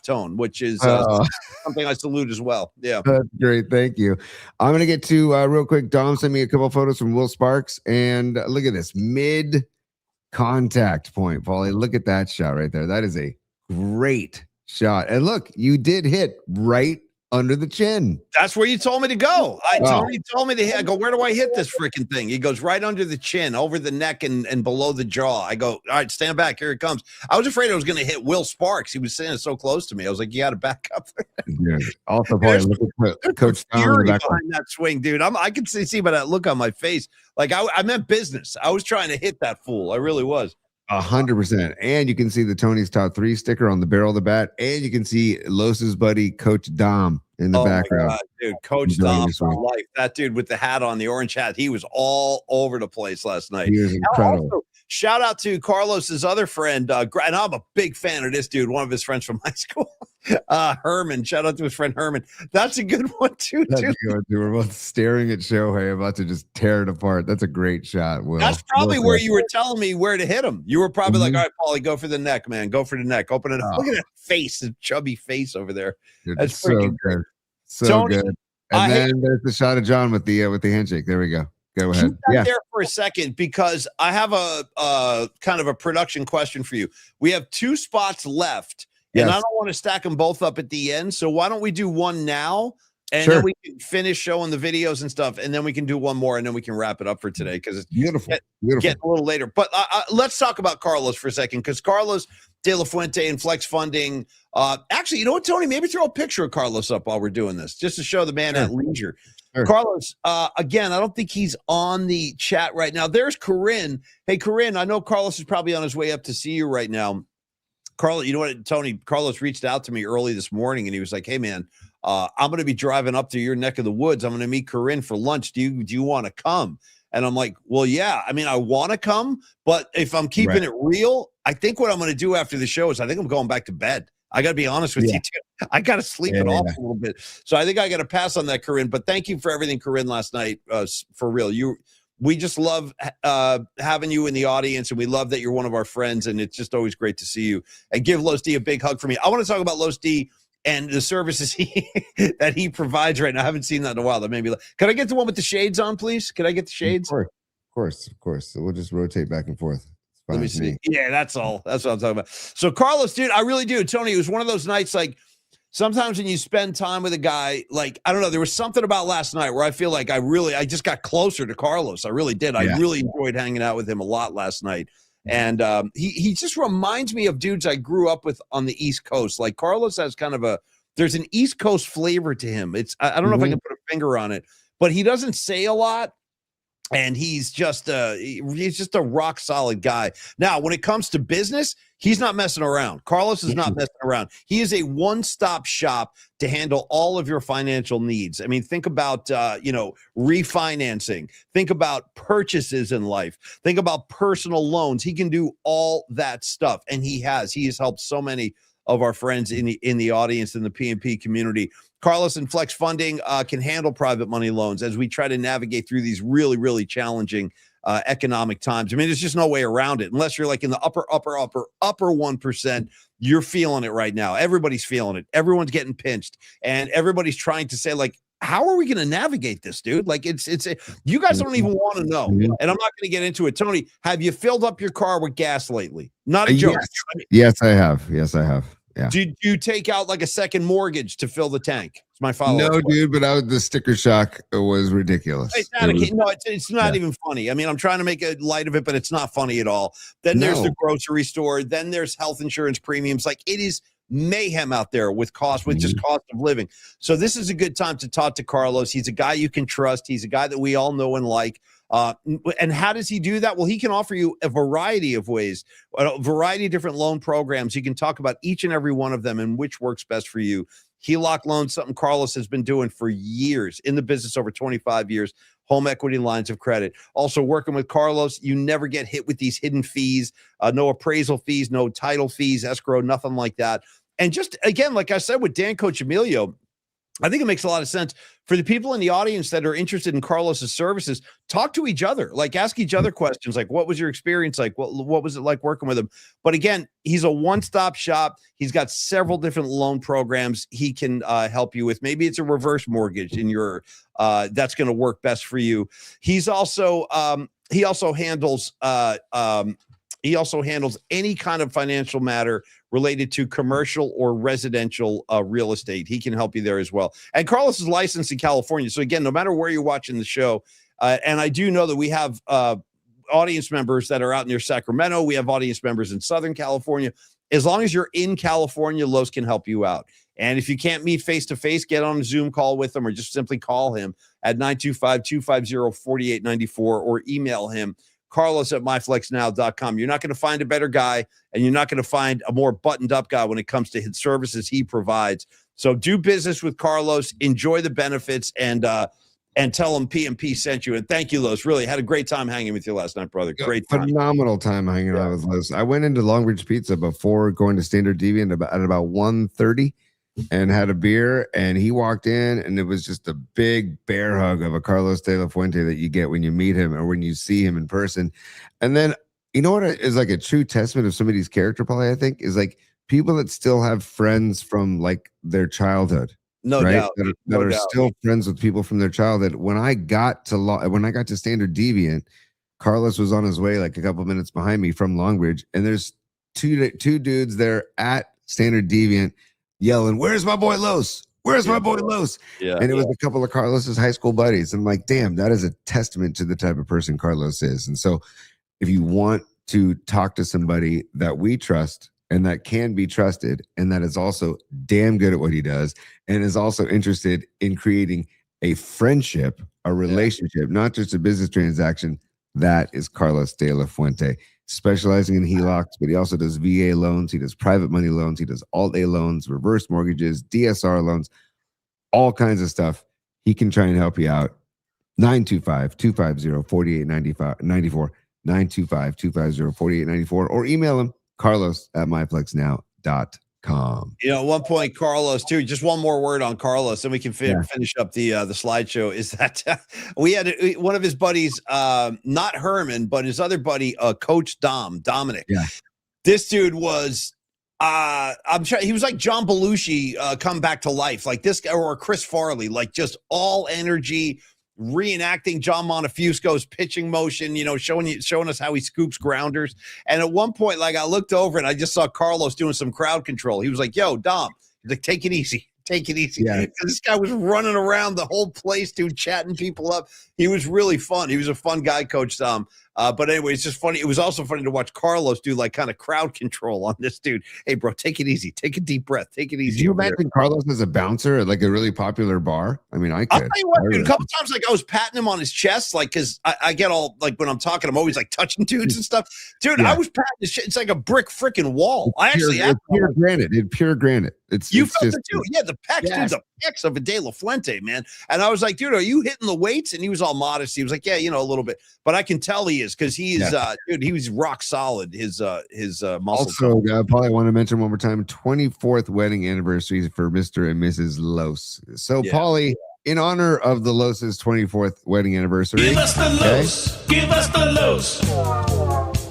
tone, which is something I salute as well. Yeah. That's great. Thank you. I'm going to get to real quick. Dom sent me a couple of photos from Will Sparks, and look at this mid contact point, Paulie. Look at that shot right there. That is a great shot. And look, you did hit right under the chin. That's where you told me to go. Tony told me to hit. I go, where do I hit this freaking thing? He goes, right under the chin, over the neck and below the jaw. I go, all right, stand back. Here it comes. I was afraid I was going to hit Will Sparks. He was standing so close to me. I was like, you got to back up. Yeah. Also, boy, look at Coach Fury behind that swing, dude. I can see by that look on my face. Like I meant business. I was trying to hit that fool. I really was. 100%. And you can see the Tony's Top 3 sticker on the barrel of the bat. And you can see Los's buddy, Coach Dom, in the background. My God, dude, Coach Dom for life. That dude with the hat on, the orange hat, he was all over the place last night. He was incredible. Also, shout out to Carlos's other friend. And I'm a big fan of this dude, one of his friends from high school. Herman. Shout out to his friend Herman. That's a good one too. We're both staring at Shohei, about to just tear it apart. That's a great shot, Will. That's probably where you were telling me where to hit him. You were probably like, all right, Paulie, go for the neck, man. Go for the neck. Open it up. Look at that face, the chubby face over there. That's so good. So Tony, good. And then there's the shot of John with the handshake. There we go. Go ahead. Yeah. There for a second, because I have a kind of a production question for you. We have 2 spots left. And I don't want to stack them both up at the end. So why don't we do one now? And then we can finish showing the videos and stuff. And then we can do one more. And then we can wrap it up for today, because it's beautiful. Getting a little later. But let's talk about Carlos for a second, because Carlos De La Fuente and Flex Funding. Actually, you know what, Tony? Maybe throw a picture of Carlos up while we're doing this, just to show the man at leisure. Sure. Carlos, again, I don't think he's on the chat right now. There's Corinne. Hey, Corinne, I know Carlos is probably on his way up to see you right now. Carlos, you know what, Tony? Carlos reached out to me early this morning, and he was like, "Hey, man, I'm going to be driving up to your neck of the woods. I'm going to meet Corinne for lunch. Do you want to come?" And I'm like, "Well, yeah. I mean, I want to come, but if I'm keeping it real, I think what I'm going to do after the show is I think I'm going back to bed. I got to be honest with you too. I got to sleep it off a little bit. So I think I got to pass on that, Corinne. But thank you for everything, Corinne, last night. For real, we just love having you in the audience, and we love that you're one of our friends, and it's just always great to see you. And give Los D a big hug for me. I want to talk about Los D and the services that he provides right now. I haven't seen that in a while. That made me. Can I get the one with the shades on, please? Can I get the shades? Of course. So we'll just rotate back and forth. Let me see. Yeah, that's all. That's what I'm talking about. So Carlos, dude, I really do. Tony, it was one of those nights, like, sometimes when you spend time with a guy, like, I don't know, there was something about last night where I feel like I just got closer to Carlos. I really did. I really enjoyed hanging out with him a lot last night. And he just reminds me of dudes I grew up with on the East Coast. Like, Carlos has kind of there's an East Coast flavor to him. I don't know if I can put a finger on it, but he doesn't say a lot. And he's just a rock solid guy. Now, when it comes to business, he's not messing around. Carlos is not messing around. He is a one-stop shop to handle all of your financial needs. I mean, think about, refinancing. Think about purchases in life. Think about personal loans. He can do all that stuff. And he has helped so many of our friends in the audience, in the PMP community. Carlos and Flex Funding can handle private money loans as we try to navigate through these really, really challenging economic times. I mean, there's just no way around it. Unless you're like in the upper 1%, you're feeling it right now. Everybody's feeling it. Everyone's getting pinched. And everybody's trying to say, like, how are we going to navigate this, dude? Like, you guys don't even want to know. And I'm not going to get into it. Tony, have you filled up your car with gas lately? Not a joke. Yes, I have. Yeah. Do you take out like a second mortgage to fill the tank? It's my follow-up. No, dude, but the sticker shock was ridiculous. It's not even funny. I mean, I'm trying to make a light of it, but it's not funny at all. Then there's the grocery store. Then there's health insurance premiums. Like, it is mayhem out there with just cost of living. So this is a good time to talk to Carlos. He's a guy you can trust. He's a guy that we all know and like. And how does he do that? Well, he can offer you a variety of ways, a variety of different loan programs. You can talk about each and every one of them and which works best for you. HELOC loans, something Carlos has been doing for years, in the business over 25 years. Home equity lines of credit. Also working with Carlos, you never get hit with these hidden fees, no appraisal fees, no title fees, escrow, nothing like that. And just, again, like I said with Dan Coach Emilio, I think it makes a lot of sense for the people in the audience that are interested in Carlos's services. Talk to each other, like ask each other questions, like what was your experience like? What was it like working with him? But again, he's a one-stop shop. He's got several different loan programs he can help you with. Maybe it's a reverse mortgage in your that's going to work best for you. He also handles any kind of financial matter related to commercial or residential real estate. He can help you there as well. And Carlos is licensed in California. So again, no matter where you're watching the show, and I do know that we have audience members that are out near Sacramento. We have audience members in Southern California. As long as you're in California, Los can help you out. And if you can't meet face-to-face, get on a Zoom call with him or just simply call him at 925-250-4894 or email him, Carlos@myflexnow.com. You're not going to find a better guy, and you're not going to find a more buttoned up guy when it comes to his services he provides. So do business with Carlos, enjoy the benefits, and tell him PMP sent you. And thank you, Los. Really had a great time hanging with you last night, brother. Great time. Phenomenal time hanging out with Los. I went into Long Beach Pizza before going to Standard Deviant at about 1:30 and had a beer, and he walked in, and it was just a big bear hug of a Carlos de la Fuente that you get when you meet him or when you see him in person. And then, you know what is like a true testament of somebody's character, probably, I think, is like people that still have friends from like their childhood. No doubt. That are still friends with people from their childhood. When I got to Standard Deviant, Carlos was on his way like a couple minutes behind me from Longbridge, and there's two dudes there at Standard Deviant yelling, "Where's my boy Los? Where's my boy Los?" Yeah, and it was a couple of Carlos's high school buddies. I'm like, damn, that is a testament to the type of person Carlos is. And so if you want to talk to somebody that we trust and that can be trusted, and that is also damn good at what he does, and is also interested in creating a friendship, a relationship, not just a business transaction, that is Carlos de la Fuente, specializing in HELOCs, but he also does VA loans. He does private money loans. He does Alt-A loans, reverse mortgages, DSR loans, all kinds of stuff. He can try and help you out. 925-250-4894, 925-250-4894, or email him, Carlos@myflexnow.com. At one point, Carlos, too, just one more word on Carlos, and we can finish up the slideshow, is that we had one of his buddies, not Herman, but his other buddy, Coach Dominic. Yeah. This dude was, I'm sure he was like John Belushi come back to life, like this guy, or Chris Farley, like just all energy, reenacting John Montefusco's pitching motion, showing us how he scoops grounders. And at one point, like I looked over and I just saw Carlos doing some crowd control. He was like, "Yo, Dom," he's like, "Take it easy. Take it easy." Yeah. This guy was running around the whole place, dude, chatting people up. He was really fun. He was a fun guy, Coach Dom. But anyway, it's just funny. It was also funny to watch Carlos do like kind of crowd control on this dude. Hey, bro, take it easy. Take a deep breath. Take it easy. Did you imagine Carlos as a bouncer at like a really popular bar? I mean, I could. I'll tell you what, dude, a couple times, like I was patting him on his chest, like, because I get all, like, when I'm talking, I'm always like touching dudes and stuff. Dude, I was patting his shit. It's like a brick freaking wall. It's pure granite. It's pure granite. You it's felt just, it too. Yeah, the pecs, dude, the pecs of a De La Fuente, man. And I was like, dude, are you hitting the weights? And he was all modest. He was like, yeah, a little bit. But I can tell he is, because he is, dude, he was rock solid, his muscle. Also, probably want to mention one more time, 24th wedding anniversary for Mr. and Mrs. Los. So, Paulie, in honor of the Los's 24th wedding anniversary. Give us the Los. Give us the Los.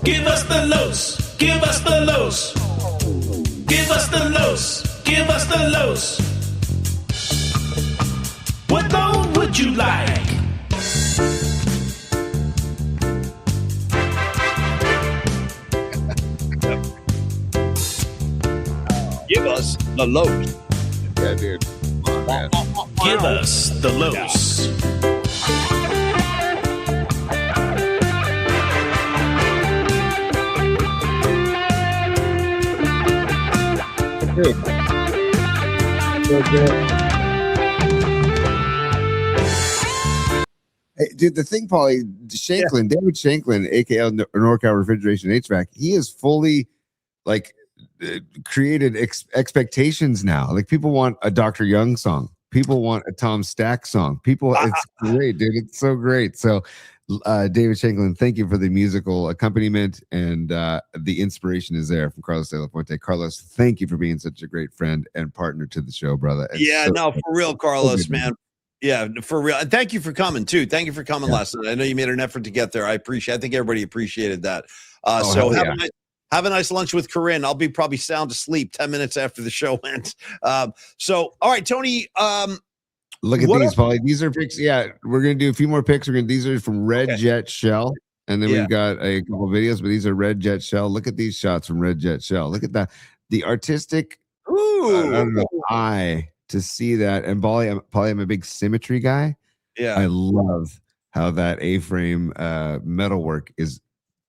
Give us the Los. Give us the Los. Give us the Los. Give us the Los. What loan would you like? Give us the Los. Yeah, dude. Come on, man. Give us the Los. Hey, dude, the thing, Paulie, David Shanklin, aka NorCal Refrigeration HVAC, he is fully like created expectations now. Like people want a Dr. Young song, people want a Tom Stack song. It's great, dude. It's so great. So, David Shanklin, thank you for the musical accompaniment, and the inspiration is there from Carlos De La Fuente. Carlos, thank you for being such a great friend and partner to the show, brother. For real, Carlos, man. Yeah, for real. And thank you for coming too. Thank you for coming last night. I know you made an effort to get there. I think everybody appreciated that. Have a nice lunch with Corinne. I'll be probably sound asleep 10 minutes after the show ends. All right, Tony. Look at these, Paulie. These are pics. Yeah, we're gonna do a few more pics. These are from Red Jet Shell, and then we've got a couple of videos. But these are Red Jet Shell. Look at these shots from Red Jet Shell. Look at that. The artistic eye to see that. And Paulie, I'm a big symmetry guy. Yeah, I love how that A-frame metalwork is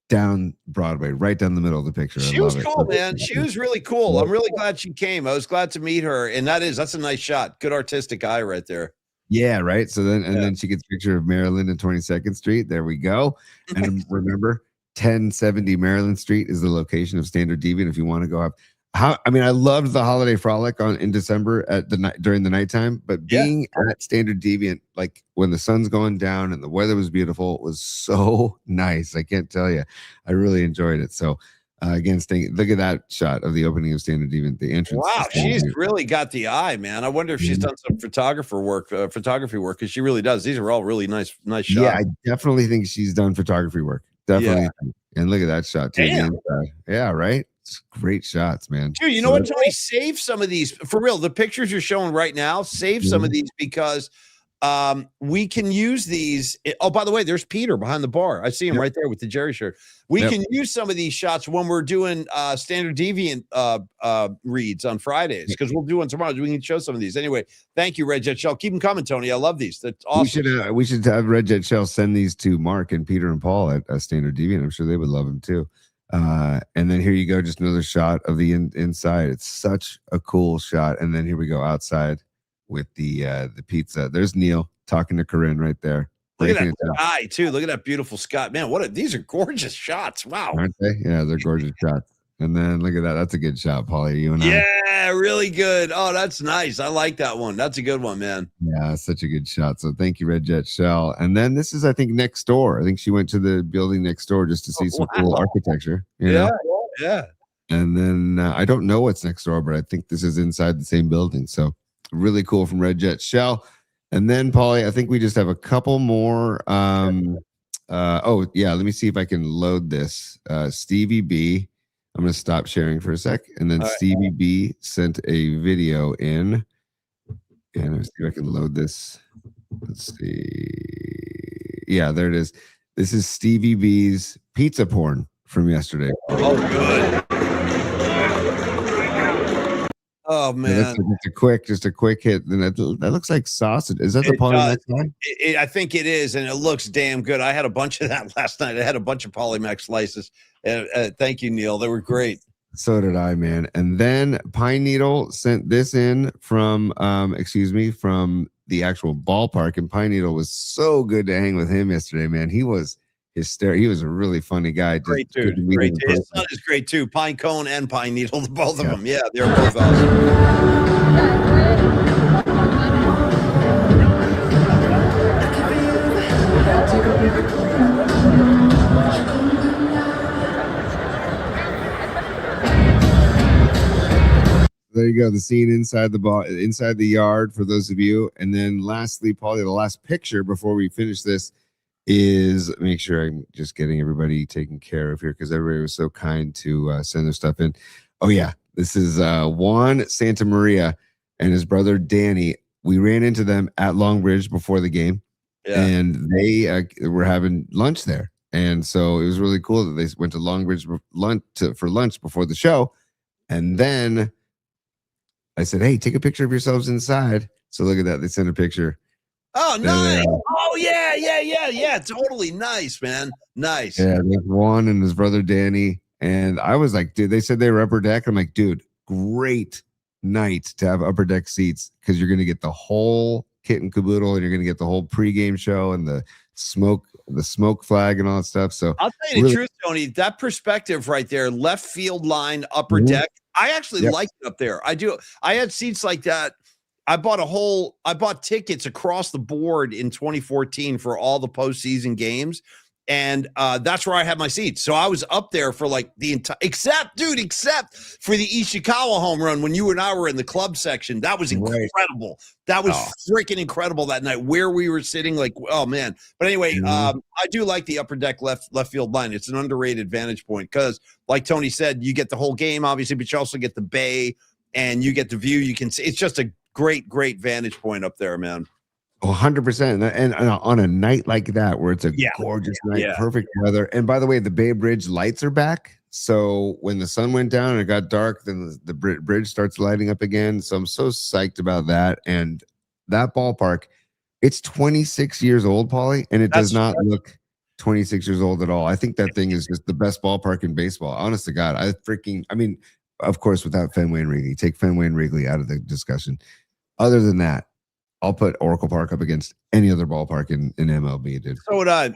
down Broadway, right down the middle of the picture. She was cool, man. She was really cool. I'm really glad she came. I was glad to meet her. And that's a nice shot. Good artistic eye right there. Yeah, right. So then she gets a picture of Maryland and 22nd Street. There we go. And remember, 1070 Maryland Street is the location of Standard Deviant if you want to go up. I loved the holiday frolic in December during the nighttime, but being at Standard Deviant, like when the sun's going down and the weather was beautiful, was so nice. I can't tell you. I really enjoyed it. So again, look at that shot of the opening of Standard Deviant, the entrance. Wow, she's really got the eye, man. I wonder if she's done some photography work, because she really does. These are all really nice shots. Yeah, I definitely think she's done photography work. Definitely. Yeah. And look at that shot too. Yeah, right. Great shots, man. Dude, you know what, Tony? Save some of these for real. The pictures you're showing right now, save some of these, because we can use these. Oh, by the way, there's Peter behind the bar. I see him right there with the Jerry shirt. We can use some of these shots when we're doing Standard Deviant reads on Fridays, because we'll do one tomorrow. We can show some of these. Anyway, thank you, Red Jet Shell. Keep them coming, Tony. I love these. That's awesome. We should have Red Jet Shell send these to Mark and Peter and Paul at Standard Deviant. I'm sure they would love them too. And then here you go, just another shot of the inside. It's such a cool shot. And then here we go outside with the pizza. There's Neil talking to Corinne right there. Look at that guy too. Look at that beautiful Scott. Man, these are gorgeous shots. Wow. Aren't they? Yeah, they're gorgeous shots. And then look at that. That's a good shot, Paulie. You and I. Yeah, really good. Oh, that's nice. I like that one. That's a good one, man. Yeah, such a good shot. So thank you, Red Jet Shell. And then this is, I think, next door. I think she went to the building next door just to see some cool architecture. You know? Yeah. And then I don't know what's next door, but I think this is inside the same building. So really cool from Red Jet Shell. And then, Paulie, I think we just have a couple more. Oh, yeah. Let me see if I can load this. Stevie B. I'm going to stop sharing for a sec. And then Stevie B sent a video in. And let's see if I can load this. Let's see. Yeah, there it is. This is Stevie B's pizza porn from yesterday. Oh, good. Oh man! Just a quick hit. Then that looks like sausage. Is that the Polymex one? I think it is, and it looks damn good. I had a bunch of that last night. I had a bunch of Polymex slices. Thank you, Neil. They were great. So did I, man. And then Pine Needle sent this in from, from the actual ballpark. And Pine Needle was so good to hang with him yesterday, man. He was hysterical. He was a really funny guy. Great dude. Great dude. His son is great too. Pine Cone and Pine Needle, both of them. Yeah, they're both awesome. There you go. The scene inside the yard for those of you. And then lastly, Paulie, the last picture before we finish this is make sure I'm just getting everybody taken care of here because everybody was so kind to send their stuff in. Oh yeah, this is Juan Santa Maria and his brother Danny. We ran into them at Long Bridge before the game, and they were having lunch there, and so it was really cool that they went to Long Bridge for lunch before the show, and then I said, "Hey, take a picture of yourselves inside." So look at that; they sent a picture. Oh, nice. Oh, yeah. Totally nice, man. Nice. Yeah, there's Juan and his brother Danny. And I was like, dude, they said they were upper deck. I'm like, dude, great night to have upper deck seats because you're going to get the whole kit and caboodle and you're going to get the whole pregame show and the smoke flag and all that stuff. So I'll tell you the truth, Tony, that perspective right there, left field line, upper deck, I actually like it up there. I do. I had seats like that. I bought tickets across the board in 2014 for all the postseason games. And that's where I had my seats. So I was up there for like the entire, except for the Ishikawa home run when you and I were in the club section. That was incredible. That was freaking incredible that night where we were sitting. Like, oh man. But anyway, I do like the upper deck left field line. It's an underrated vantage point because, like Tony said, you get the whole game, obviously, but you also get the bay and you get the view. You can see it's just a great vantage point up there, man. 100%. And on a night like that, where it's a gorgeous night, perfect weather. And by the way, the Bay Bridge lights are back. So when the sun went down and it got dark, then the bridge starts lighting up again. So I'm so psyched about that. And that ballpark, it's 26 years old, Paulie, and it does not look 26 years old at all. I think that thing is just the best ballpark in baseball. Honest to God, I mean, of course, without Fenway and Wrigley, take Fenway and Wrigley out of the discussion. Other than that, I'll put Oracle Park up against any other ballpark in MLB, dude. So would I.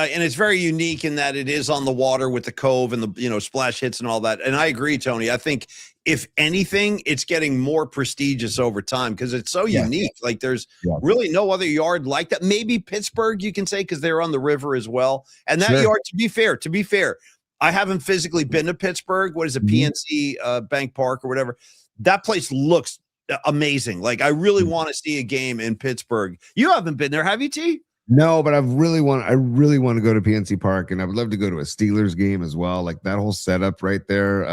And it's very unique in that it is on the water with the cove and the, splash hits and all that. And I agree, Tony. I think if anything, it's getting more prestigious over time because it's so unique. Like there's really no other yard like that. Maybe Pittsburgh, you can say, because they're on the river as well. And that yard, to be fair, I haven't physically been to Pittsburgh. What is it, PNC Bank Park or whatever? That place looks amazing. Like I really want to see a game in Pittsburgh. You haven't been there, have you, T? No, but I really want to go to PNC Park, and I would love to go to a Steelers game as well. Like that whole setup right there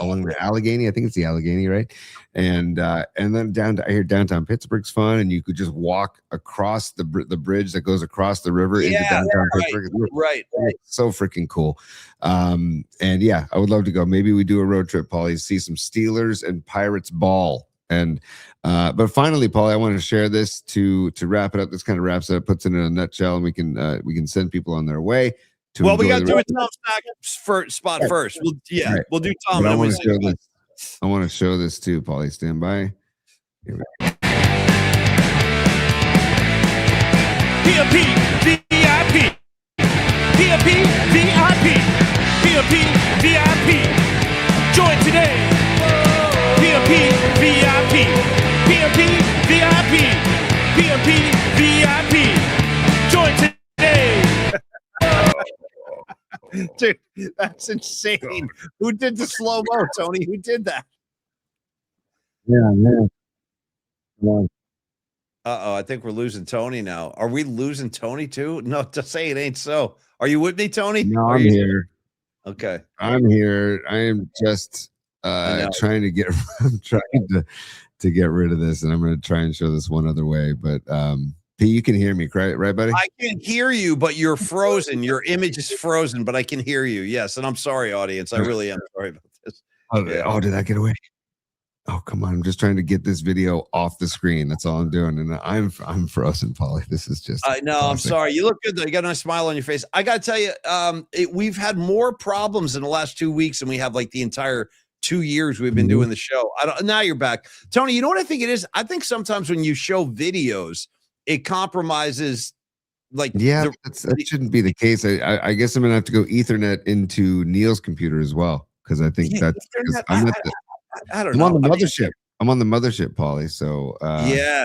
along the Allegheny. I think it's the Allegheny, right? And then I hear downtown Pittsburgh's fun, and you could just walk across the bridge that goes across the river into downtown Pittsburgh. Right. So freaking cool. And yeah, I would love to go. Maybe we do a road trip, Paulie, see some Steelers and Pirates ball. And but finally, Paul, I want to share this to wrap it up. This kind of wraps it up, puts it in a nutshell, and we can send people on their way. We got to do a Tom Stack spot first. We'll do Tom. But I want to show this too, Paulie. Stand by. Here we go. PMP VIP. PMP VIP. PMP VIP. Join today. PMP VIP. PMP VIP. PMP VIP. Join today. Dude, that's insane. Who did the slow-mo, Tony? Who did that? Yeah, man. Come on. Uh-oh, I think we're losing Tony now. Are we losing Tony too? No, to say it ain't so. Are you with me, Tony? No, Are I'm you here. Okay. I'm here. I am just trying to get I'm trying to get rid of this, and I'm going to try and show this one other way. But P, you can hear me, right, buddy? I can hear you, but you're frozen. Your image is frozen, but I can hear you. Yes, and I'm sorry, audience. I really am sorry about this. Oh, did that get away? Oh, come on. I'm just trying to get this video off the screen. That's all I'm doing. And I'm frozen, Paulie. This is just I know. I'm sorry. You look good though. You got a nice smile on your face. I got to tell you, we've had more problems in the last 2 weeks than we have like the entire 2 years we've been doing the show. Now you're back. Tony, you know what I think it is? I think sometimes when you show videos, it compromises that shouldn't be the case. I guess I'm gonna have to go Ethernet into Neil's computer as well, because I think that's I don't I'm know. on the mothership. I'm on the mothership, Paulie. So yeah,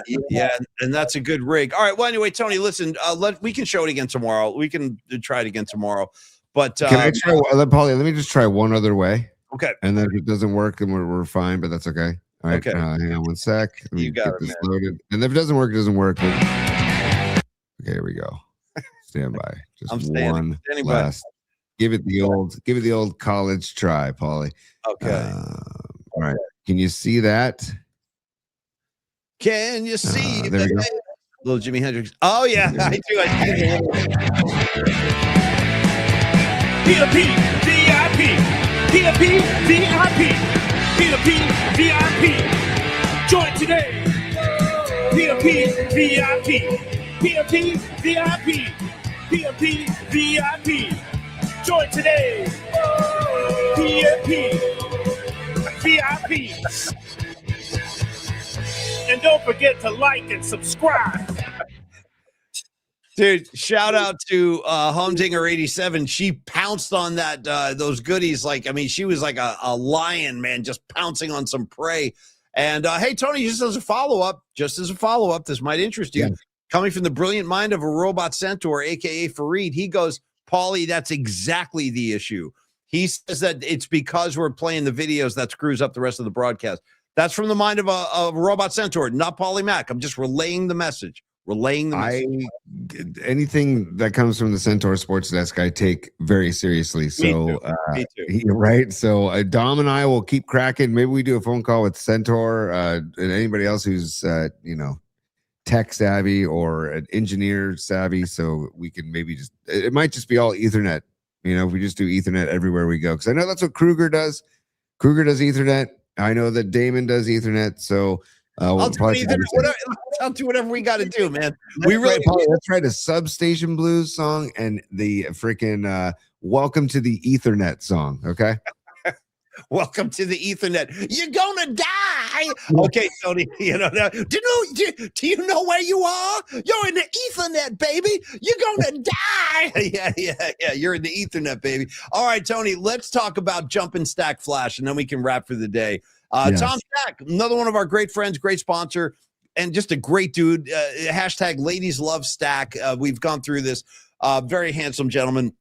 and that's a good rig. All right. Well, anyway, Tony, listen. We can show it again tomorrow. We can try it again tomorrow. But can I try, Paulie? Let me just try one other way. Okay. And then if it doesn't work, then we're fine. But that's okay. All right. Okay. Hang on one sec. Let me You got get it, this man. loaded. And if it doesn't work, it doesn't work. Okay, here we go. Stand by. Just I'm standing by. last. Give it the old college try, Paulie. Okay. All right. Can you see that? Can you see there we go. Little Jimi Hendrix? Oh yeah, I do. PMP VIP. PMP VIP. PMP VIP. Join today. PMP VIP. PMP VIP. PMP VIP. Join today. PMP VIP. And don't forget to like and subscribe. Dude, shout out to Humdinger87. She pounced on that those goodies she was like a lion, man, just pouncing on some prey. And hey, Tony, just as a follow-up, this might interest you. Yeah. Coming from the brilliant mind of a robot centaur, aka Fareed, he goes, Paulie, that's exactly the issue. He says that it's because we're playing the videos that screws up the rest of the broadcast. That's from the mind of a robot centaur, not Paulie Mack. I'm just relaying the message. Anything that comes from the Centaur Sports Desk, I take very seriously. So, Me too. Right. So, Dom and I will keep cracking. Maybe we do a phone call with Centaur and anybody else who's, tech savvy or an engineer savvy. So we can maybe it might just be all Ethernet. If we just do Ethernet everywhere we go. Because I know that's what Kruger does. Kruger does Ethernet. I know that Damon does Ethernet. So, I'll do whatever we got to do, man. Let's write a Substation Blues song and the freaking Welcome to the Ethernet song. Okay. Welcome to the Ethernet. You're gonna die. Okay, Tony. Do you know where you are? You're in the Ethernet, baby. You're gonna die. Yeah. You're in the Ethernet, baby. All right, Tony. Let's talk about Jump and Stack Flash, and then we can wrap for the day. Yes. Tom Stack, another one of our great friends, great sponsor, and just a great dude. Hashtag ladies love Stack. We've gone through this. Very handsome gentleman.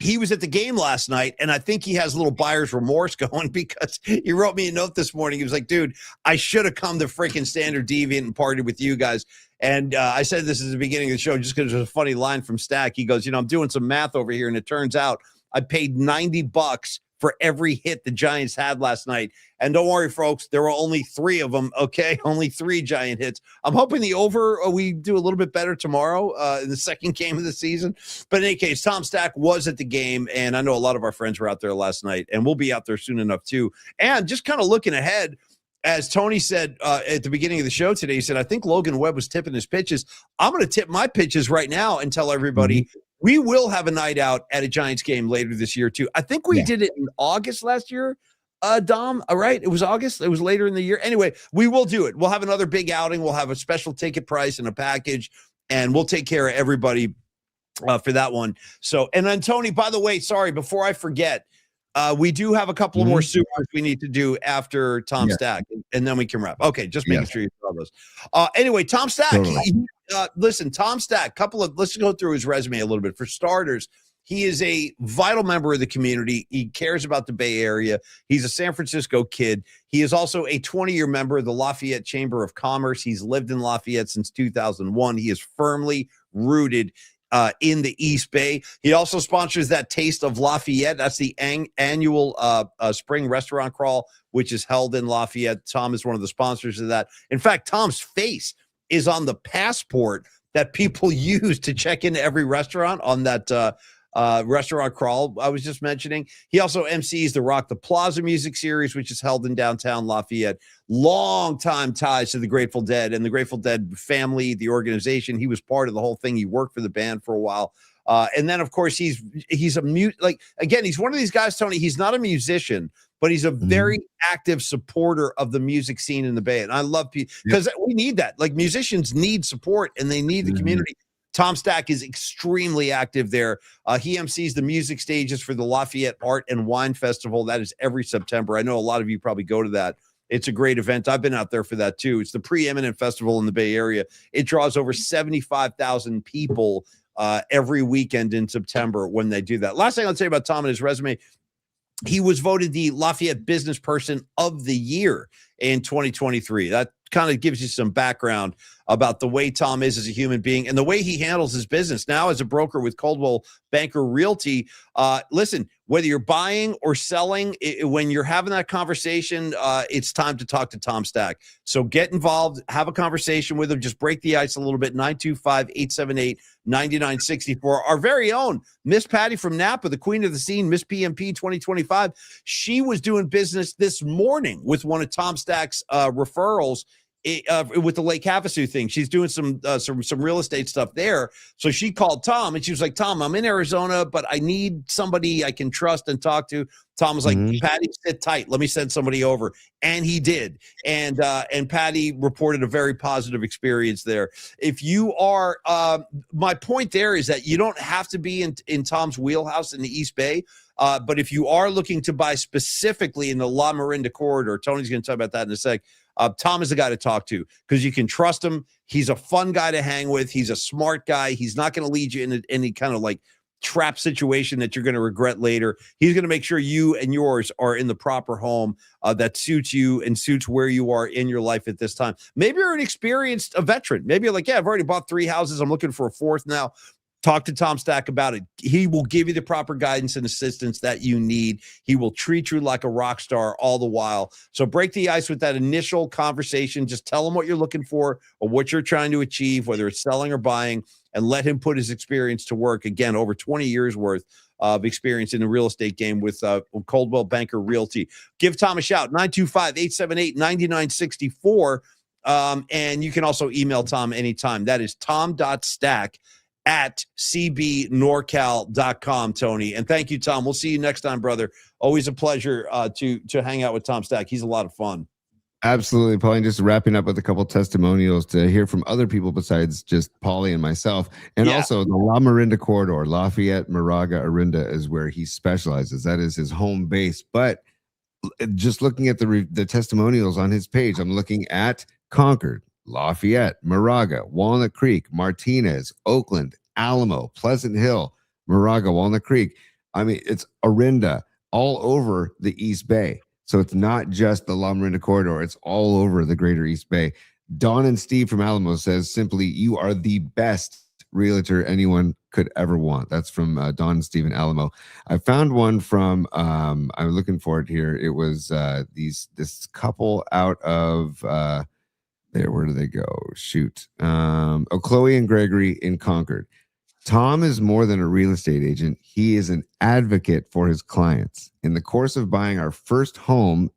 He was at the game last night, and I think he has a little buyer's remorse going because he wrote me a note this morning. He was like, dude, I should have come to freaking Standard Deviant and partied with you guys. And I said this is the beginning of the show just because there's a funny line from Stack. He goes, I'm doing some math over here, and it turns out I paid $90 for every hit the Giants had last night. And don't worry, folks, there were only 3 of them, okay? Only 3 Giant hits. I'm hoping the over, we do a little bit better tomorrow in the second game of the season. But in any case, Tom Stack was at the game, and I know a lot of our friends were out there last night, and we'll be out there soon enough too. And just kind of looking ahead, as Tony said at the beginning of the show today, he said, I think Logan Webb was tipping his pitches. I'm going to tip my pitches right now and tell everybody we will have a night out at a Giants game later this year too. I think we did it in August last year, Dom. All right. It was August. It was later in the year. Anyway, we will do it. We'll have another big outing. We'll have a special ticket price and a package, and we'll take care of everybody for that one. So, and then Tony, by the way, sorry, before I forget, we do have a couple of more supers we need to do after Tom Stack, and then we can wrap. Okay, just making sure you saw those. Anyway, Tom Stack. Listen, Tom Stack. Let's go through his resume a little bit. For starters, He is a vital member of the community. He cares about the Bay Area. He's a San Francisco kid. He is also a 20-year member of the Lafayette Chamber of Commerce. He's lived in Lafayette since 2001. He is firmly rooted in the East Bay. He also sponsors that Taste of Lafayette. That's the annual spring restaurant crawl, which is held in Lafayette. Tom is one of the sponsors of that. In fact, Tom's face is on the passport that people use to check into every restaurant on that restaurant crawl I was just mentioning. He also MCs the Rock the Plaza music series, which is held in downtown Lafayette. Long time ties to the Grateful Dead and the Grateful Dead family, the organization. He was part of the whole thing. He worked for the band for a while. And then, of course, he's a he's one of these guys, Tony. He's not a musician, but he's a very active supporter of the music scene in the Bay. And I love people because we need that. Like, musicians need support and they need the community. Tom Stack is extremely active there. He MCs the music stages for the Lafayette Art and Wine Festival. That is every September. I know a lot of you probably go to that. It's a great event. I've been out there for that too. It's the preeminent festival in the Bay Area. It draws over 75,000 people every weekend in September when they do that. Last thing I'll say about Tom and his resume, he was voted the Lafayette Business Person of the Year in 2023. That kind of gives you some background about the way Tom is as a human being and the way he handles his business. Now, as a broker with Coldwell Banker Realty, listen, whether you're buying or selling, when you're having that conversation, it's time to talk to Tom Stack. So get involved, have a conversation with him, just break the ice a little bit. 925-878-9964. Our very own Miss Patty from Napa, the queen of the scene, Miss PMP 2025. She was doing business this morning with one of Tom Stack's referrals with the Lake Havasu thing. She's doing some real estate stuff there. So she called Tom and she was like, Tom, I'm in Arizona, but I need somebody I can trust and talk to. Tom was like, Patty, sit tight. Let me send somebody over. And he did. And Patty reported a very positive experience there. If you are, my point there is that you don't have to be in Tom's wheelhouse in the East Bay. But if you are looking to buy specifically in the La Miranda corridor, Tony's going to talk about that in a sec. Tom is the guy to talk to because you can trust him. He's a fun guy to hang with. He's a smart guy. He's not going to lead you into any kind of like trap situation that you're going to regret later. He's going to make sure you and yours are in the proper home that suits you and suits where you are in your life at this time. Maybe you're an experienced veteran. Maybe you're like, yeah, I've already bought 3 houses. I'm looking for a 4th now. Talk to Tom Stack about it. He will give you the proper guidance and assistance that you need. He will treat you like a rock star all the while. So break the ice with that initial conversation. Just tell him what you're looking for or what you're trying to achieve, whether it's selling or buying, and let him put his experience to work. Again, over 20 years worth of experience in the real estate game with Coldwell Banker Realty. Give Tom a shout, 925-878-9964. And you can also email Tom anytime. That is tom.stack@cbnorcal.com, Tony. And thank you, Tom. We'll see you next time, brother. Always a pleasure to hang out with Tom Stack. He's a lot of fun. Absolutely, Paulie. Just wrapping up with a couple testimonials to hear from other people besides just Paulie and myself. And also the La Miranda corridor, Lafayette, Moraga, Orinda is where he specializes. That is his home base. But just looking at the testimonials on his page, I'm looking at Concord, Lafayette, Moraga, Walnut Creek, Martinez, Oakland, Alamo, Pleasant Hill, Moraga, Walnut Creek. I mean, it's Orinda, all over the East Bay. So it's not just the La Miranda corridor. It's all over the greater East Bay. Don and Steve from Alamo says simply, you are the best realtor anyone could ever want. That's from Don and Steve in Alamo. I found one from, I'm looking for it here. It was this couple out of, where do they go? Shoot. Chloe and Gregory in Concord. Tom is more than a real estate agent. He is an advocate for his clients. In the course of buying our first home,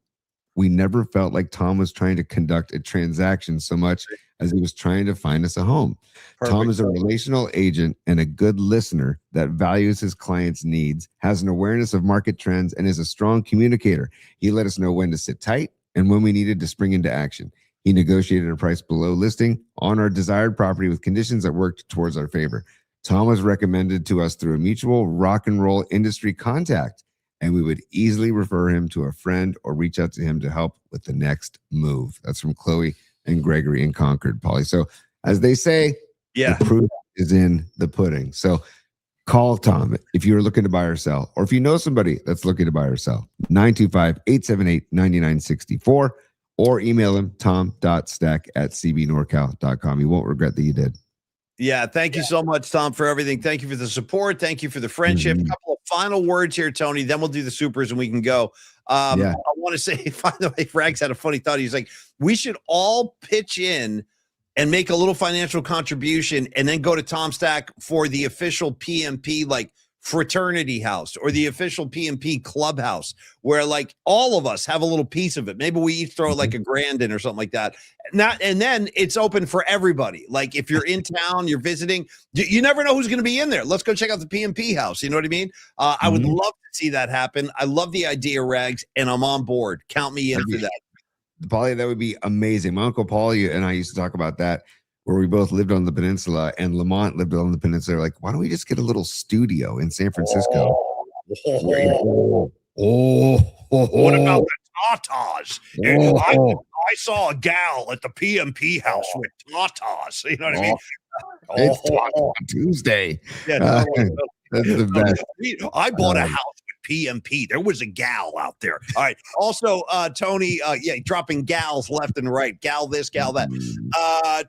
we never felt like Tom was trying to conduct a transaction so much as he was trying to find us a home. Perfect. Tom is a relational agent and a good listener that values his clients' needs, has an awareness of market trends, and is a strong communicator. He let us know when to sit tight and when we needed to spring into action. He negotiated a price below listing on our desired property with conditions that worked towards our favor. Tom was recommended to us through a mutual rock and roll industry contact, and we would easily refer him to a friend or reach out to him to help with the next move. That's from Chloe and Gregory in Concord, Paulie. So as they say, the proof is in the pudding. So Call Tom if you're looking to buy or sell, or if you know somebody that's looking to buy or sell. 925-878-9964, or email him tom.stack@cbnorcal.com. You won't regret that you did. Yeah, thank you so much, Tom, for everything. Thank you for the support. Thank you for the friendship. A couple of final words here, Tony. Then we'll do the supers and we can go. I want to say, by the way, Frank's had a funny thought. He's like, we should all pitch in and make a little financial contribution and then go to Tom Stack for the official PMP like fraternity house or the official PMP clubhouse where like all of us have a little piece of it. Maybe we each throw like $1,000 in or something like that. And then it's open for everybody. Like if you're in town, you're visiting, you never know who's going to be in there. Let's go check out the PMP house. You know what I mean? I would love to see that happen. I love the idea, Rags, and I'm on board. Count me in for that. Paulie, that would be amazing. My Uncle Paulie and I used to talk about that, where we both lived on the peninsula and Lamont lived on the peninsula. Like, why don't we just get a little studio in San Francisco? What about the tatas? I saw a gal at the PMP house with tatas. You know what I mean? It's Tata Tuesday. Yeah, that's the best. I bought a house PMP. There was a gal out there. All right. Also, Tony, dropping gals left and right. Gal this, gal that.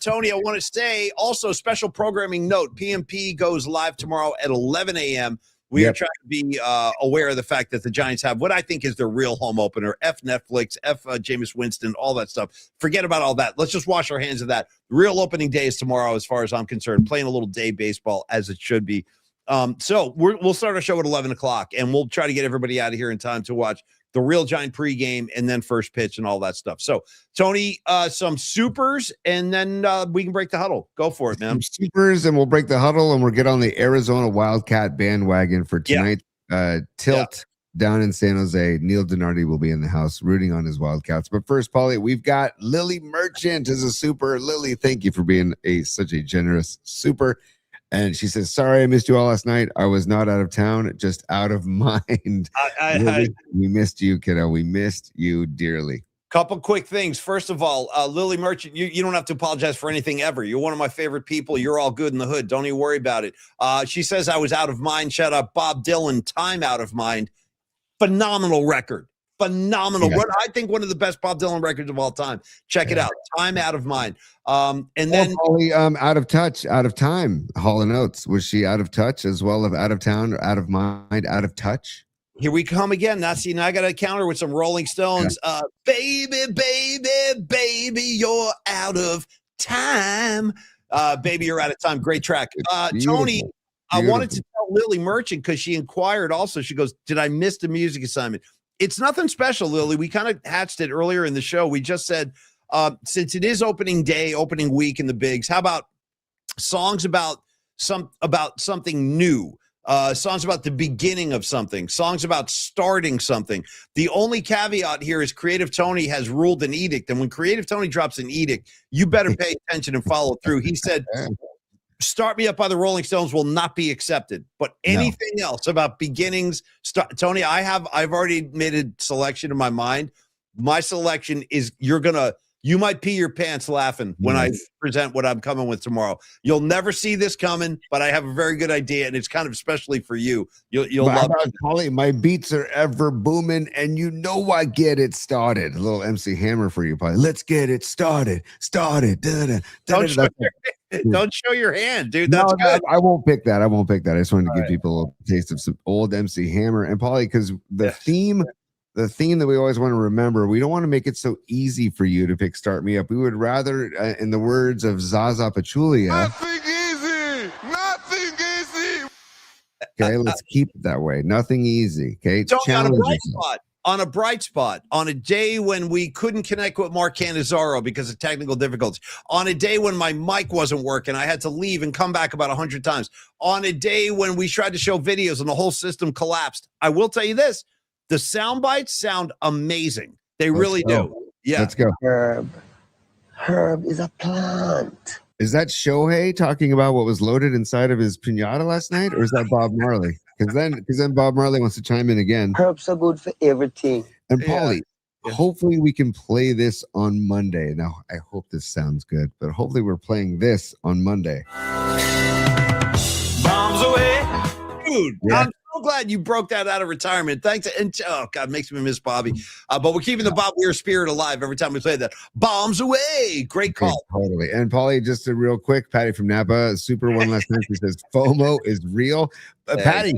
Tony, I want to say also special programming note. PMP goes live tomorrow at 11 a.m. We are trying to be aware of the fact that the Giants have what I think is their real home opener. F Netflix, F Jameis Winston, all that stuff. Forget about all that. Let's just wash our hands of that. Real opening day is tomorrow as far as I'm concerned. Playing a little day baseball as it should be. So we'll start our show at 11 o'clock and we'll try to get everybody out of here in time to watch the Real Giant pregame and then first pitch and all that stuff. So Tony, some supers and then we can break the huddle. Go for it, man. Some supers and we'll break the huddle and we'll get on the Arizona Wildcat bandwagon for tonight. Tilt down in San Jose. Neil Donardi will be in the house rooting on his Wildcats. But first, Paulie, we've got Lily Merchant as a super. Lily, thank you for being such a generous super. And she says, sorry, I missed you all last night. I was not out of town, just out of mind. We missed you, kiddo. We missed you dearly. Couple quick things. First of all, Lily Merchant, you don't have to apologize for anything ever. You're one of my favorite people. You're all good in the hood. Don't even worry about it. She says I was out of mind. Shout out Bob Dylan, Time Out of Mind. Phenomenal record. Phenomenal. Yeah. I think one of the best Bob Dylan records of all time. Check it out. Time Out of Mind. And then Paulie, out of touch, out of time. Hall & Oates. Was she out of touch as well of out of town, out of mind, out of touch? Here we come again. Now, see, now I got to counter with some Rolling Stones. Yeah. Baby, baby, baby, you're out of time. Baby, you're out of time. Great track. Tony, I wanted to tell Lily Merchant because she inquired also. She goes, did I miss the music assignment? It's nothing special, Lily. We kind of hatched it earlier in the show. We just said, since it is opening day, opening week in the bigs, how about songs about something new? Songs about the beginning of something, songs about starting something. The only caveat here is Creative Tony has ruled an edict. And when Creative Tony drops an edict, you better pay attention and follow through. He said, Start Me Up by the Rolling Stones will not be accepted. But anything else about beginnings, Tony, I've already made a selection in my mind. My selection is you might pee your pants laughing when I present what I'm coming with tomorrow. You'll never see this coming, but I have a very good idea, and it's kind of especially for you. You'll love it. Paulie, my beats are ever booming, and you know I get it started. A little MC Hammer for you, Paulie. Let's get it started. Don't show your hand, dude. That's good. I won't pick that. I just wanted to give people a little taste of some old MC Hammer. And Paulie, because the theme that we always want to remember, we don't want to make it so easy for you to pick Start Me Up. We would rather, in the words of Zaza Pachulia, nothing easy. Okay, let's keep it that way. Nothing easy. Okay, on a bright spot, on a day when we couldn't connect with Mark Kenazaro because of technical difficulties, on a day when my mic wasn't working, I had to leave and come back about 100 times, on a day when we tried to show videos and the whole system collapsed. I will tell you this. The sound bites sound amazing. They really do. Yeah. Let's go. Herb is a plant. Is that Shohei talking about what was loaded inside of his piñata last night? Or is that Bob Marley? Because then Bob Marley wants to chime in again. Herbs are good for everything. And Paulie, hopefully we can play this on Monday. Now, I hope this sounds good, but hopefully we're playing this on Monday. Bombs away, dude. Yeah. I'm so glad you broke that out of retirement. Thanks. And oh God, makes me miss Bobby. But we're keeping the Bob Weir spirit alive every time we play that. Bombs away. Great call. Totally. And Paulie, just a real quick, Patty from Napa, super one last time. She says FOMO is real. Patty,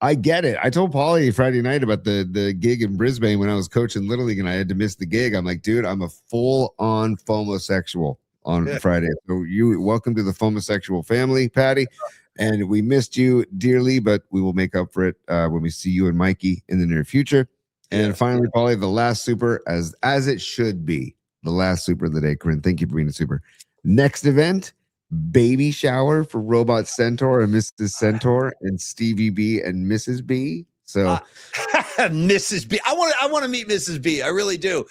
I get it. I told Paulie Friday night about the gig in Brisbane when I was coaching Little League and I had to miss the gig. I'm like, dude, I'm a full-on FOMosexual on Friday. So welcome to the FOMosexual family, Patty. And we missed you dearly, but we will make up for it when we see you and Mikey in the near future. And finally, Paulie, the last super, as it should be, the last super of the day. Corinne, thank you for being a super. Next event, baby shower for Robot Centaur and Mrs. Centaur and Stevie B and Mrs. B. So Mrs. B. I want to meet Mrs. B. I really do.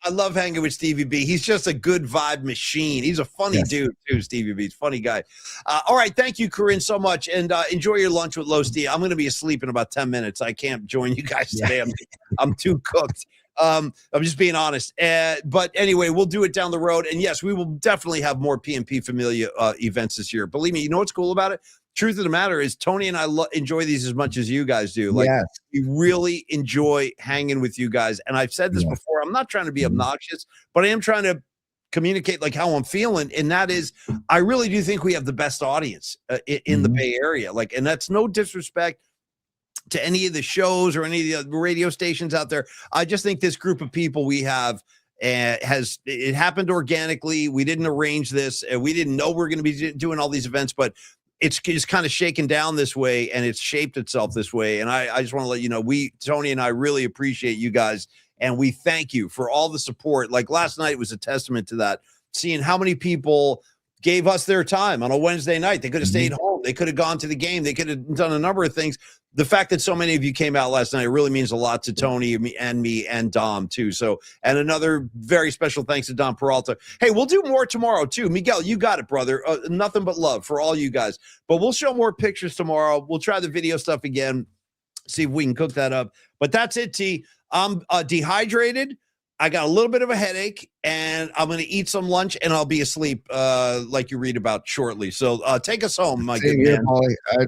I love hanging with Stevie B. He's just a good vibe machine. He's a funny dude too, Stevie B. He's a funny guy. All right. Thank you, Corinne, so much. And enjoy your lunch with Low Steve. I'm going to be asleep in about 10 minutes. I can't join you guys today. I'm too cooked. I'm just being honest. But anyway, we'll do it down the road. And yes, we will definitely have more PMP Familia events this year. Believe me, you know what's cool about it? Truth of the matter is Tony and I enjoy these as much as you guys do. Like we really enjoy hanging with you guys. And I've said this before, I'm not trying to be obnoxious, but I am trying to communicate like how I'm feeling. And that is, I really do think we have the best audience in the Bay Area. Like, and that's no disrespect to any of the shows or any of the radio stations out there. I just think this group of people we have it happened organically. We didn't arrange this. We didn't know we're going to be doing all these events, but it's kind of shaken down this way and it's shaped itself this way. And I just want to let you know, Tony and I really appreciate you guys. And we thank you for all the support. Like last night was a testament to that, seeing how many people gave us their time on a Wednesday night. They could have stayed home. They could have gone to the game. They could have done a number of things. The fact that so many of you came out last night really means a lot to Tony and me and Dom too. So, and another very special thanks to Dom Peralta. Hey, we'll do more tomorrow too. Miguel, you got it, brother. Nothing but love for all you guys. But we'll show more pictures tomorrow. We'll try the video stuff again. See if we can cook that up. But that's it, T. I'm dehydrated. I got a little bit of a headache, and I'm going to eat some lunch, and I'll be asleep like you read about shortly. So take us home, my good man.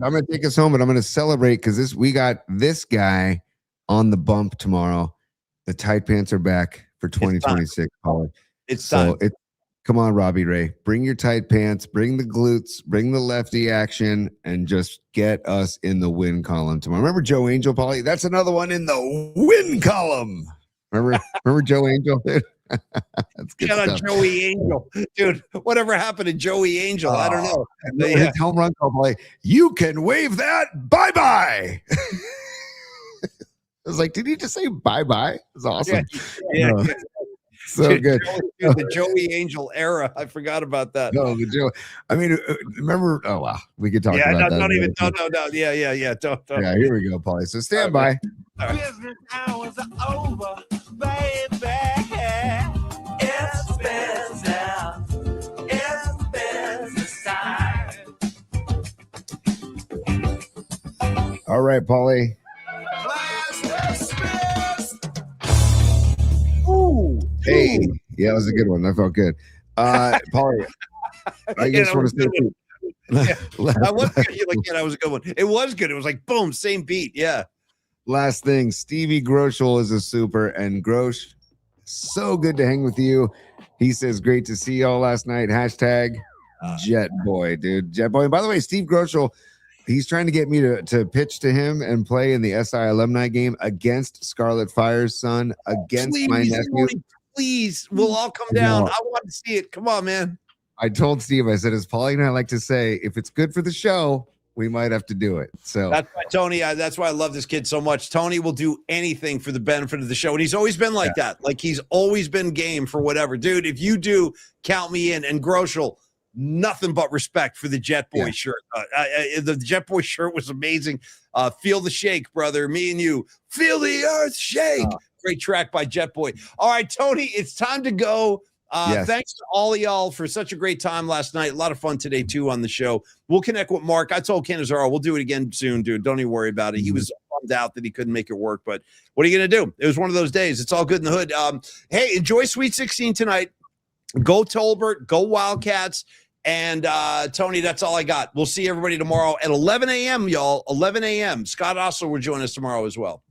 I'm going to take us home, but I'm going to celebrate because we got this guy on the bump tomorrow. The tight pants are back for 2026, Paulie. It's time. Come on, Robbie Ray. Bring your tight pants, bring the glutes, bring the lefty action, and just get us in the win column tomorrow. Remember Joe Angel, Paulie? That's another one in the win column. Remember Joe Angel? That's good Shout stuff. out Joey Angel. Dude, whatever happened to Joey Angel? I don't know. His home run call, Paulie. You can wave that bye-bye. I was like, did he just say bye-bye? It's awesome. Yeah. So Dude, good. The Joey Angel era. I forgot about that. No, the Joe. I mean, remember? Oh wow, we could talk about that. Don't even. No. Yeah. Don't. Yeah, here we go, Paulie. So stand by. Business hours are over, baby. It's business. It's business time. All right, Paulie. Ooh. Hey, yeah, that was a good one. That felt good. Paulie, I just want to say. I was good. That was a good one. It was good. It was like boom, same beat. Yeah. Last thing, Stevie Groschel is a super, and Grosch, so good to hang with you. He says, great to see y'all last night. Hashtag Jet Boy, dude. Jet Boy. And by the way, Steve Groschel, he's trying to get me to pitch to him and play in the SI alumni game against Scarlet Fire's son, against my nephew. Please, we'll all come down. I want to see it. Come on, man. I told Steve, I said, as Paulie and I like to say, if it's good for the show, we might have to do it. So that's why Tony, that's why I love this kid so much. Tony will do anything for the benefit of the show. And he's always been like that. Like he's always been game for whatever. Dude, if you do, count me in. And Groschel, nothing but respect for the Jet Boy shirt. The Jet Boy shirt was amazing. Feel the shake, brother. Me and you. Feel the earth shake. Great track by Jet Boy. All right, Tony, it's time to go. Thanks to all of y'all for such a great time last night. A lot of fun today, too, on the show. We'll connect with Mark. I told Cannizzaro we'll do it again soon, dude. Don't even worry about it. He was bummed out that he couldn't make it work, but what are you going to do? It was one of those days. It's all good in the hood. Hey, enjoy Sweet 16 tonight. Go Tolbert. Go Wildcats. And Tony, that's all I got. We'll see everybody tomorrow at 11 a.m., y'all. 11 a.m. Scott Osler will join us tomorrow as well.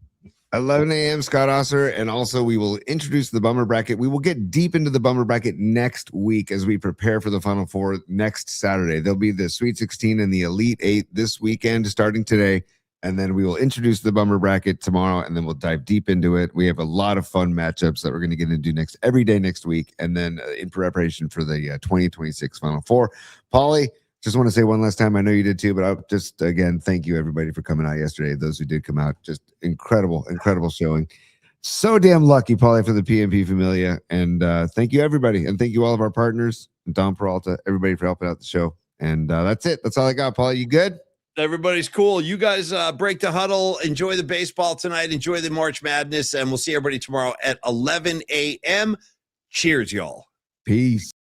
11 a.m. Scott Osler, and also we will introduce the bummer bracket. We will get deep into the bummer bracket next week as we prepare for the Final Four next Saturday. There'll be the Sweet 16 and the Elite 8 this weekend starting today, and then we will introduce the bummer bracket tomorrow, and then we'll dive deep into it. We have a lot of fun matchups that we're going to get into every day next week, and then in preparation for the 2026 Final Four. Paulie, just want to say one last time, I know you did too, but I'll just, again, thank you everybody for coming out yesterday. Those who did come out, just incredible showing. So damn lucky, Paulie, for the PMP Familia. And thank you everybody. And thank you all of our partners, Don Peralta, everybody for helping out the show. And that's it. That's all I got, Paulie. You good? Everybody's cool. You guys break the huddle. Enjoy the baseball tonight. Enjoy the March Madness. And we'll see everybody tomorrow at 11 a.m. Cheers, y'all. Peace.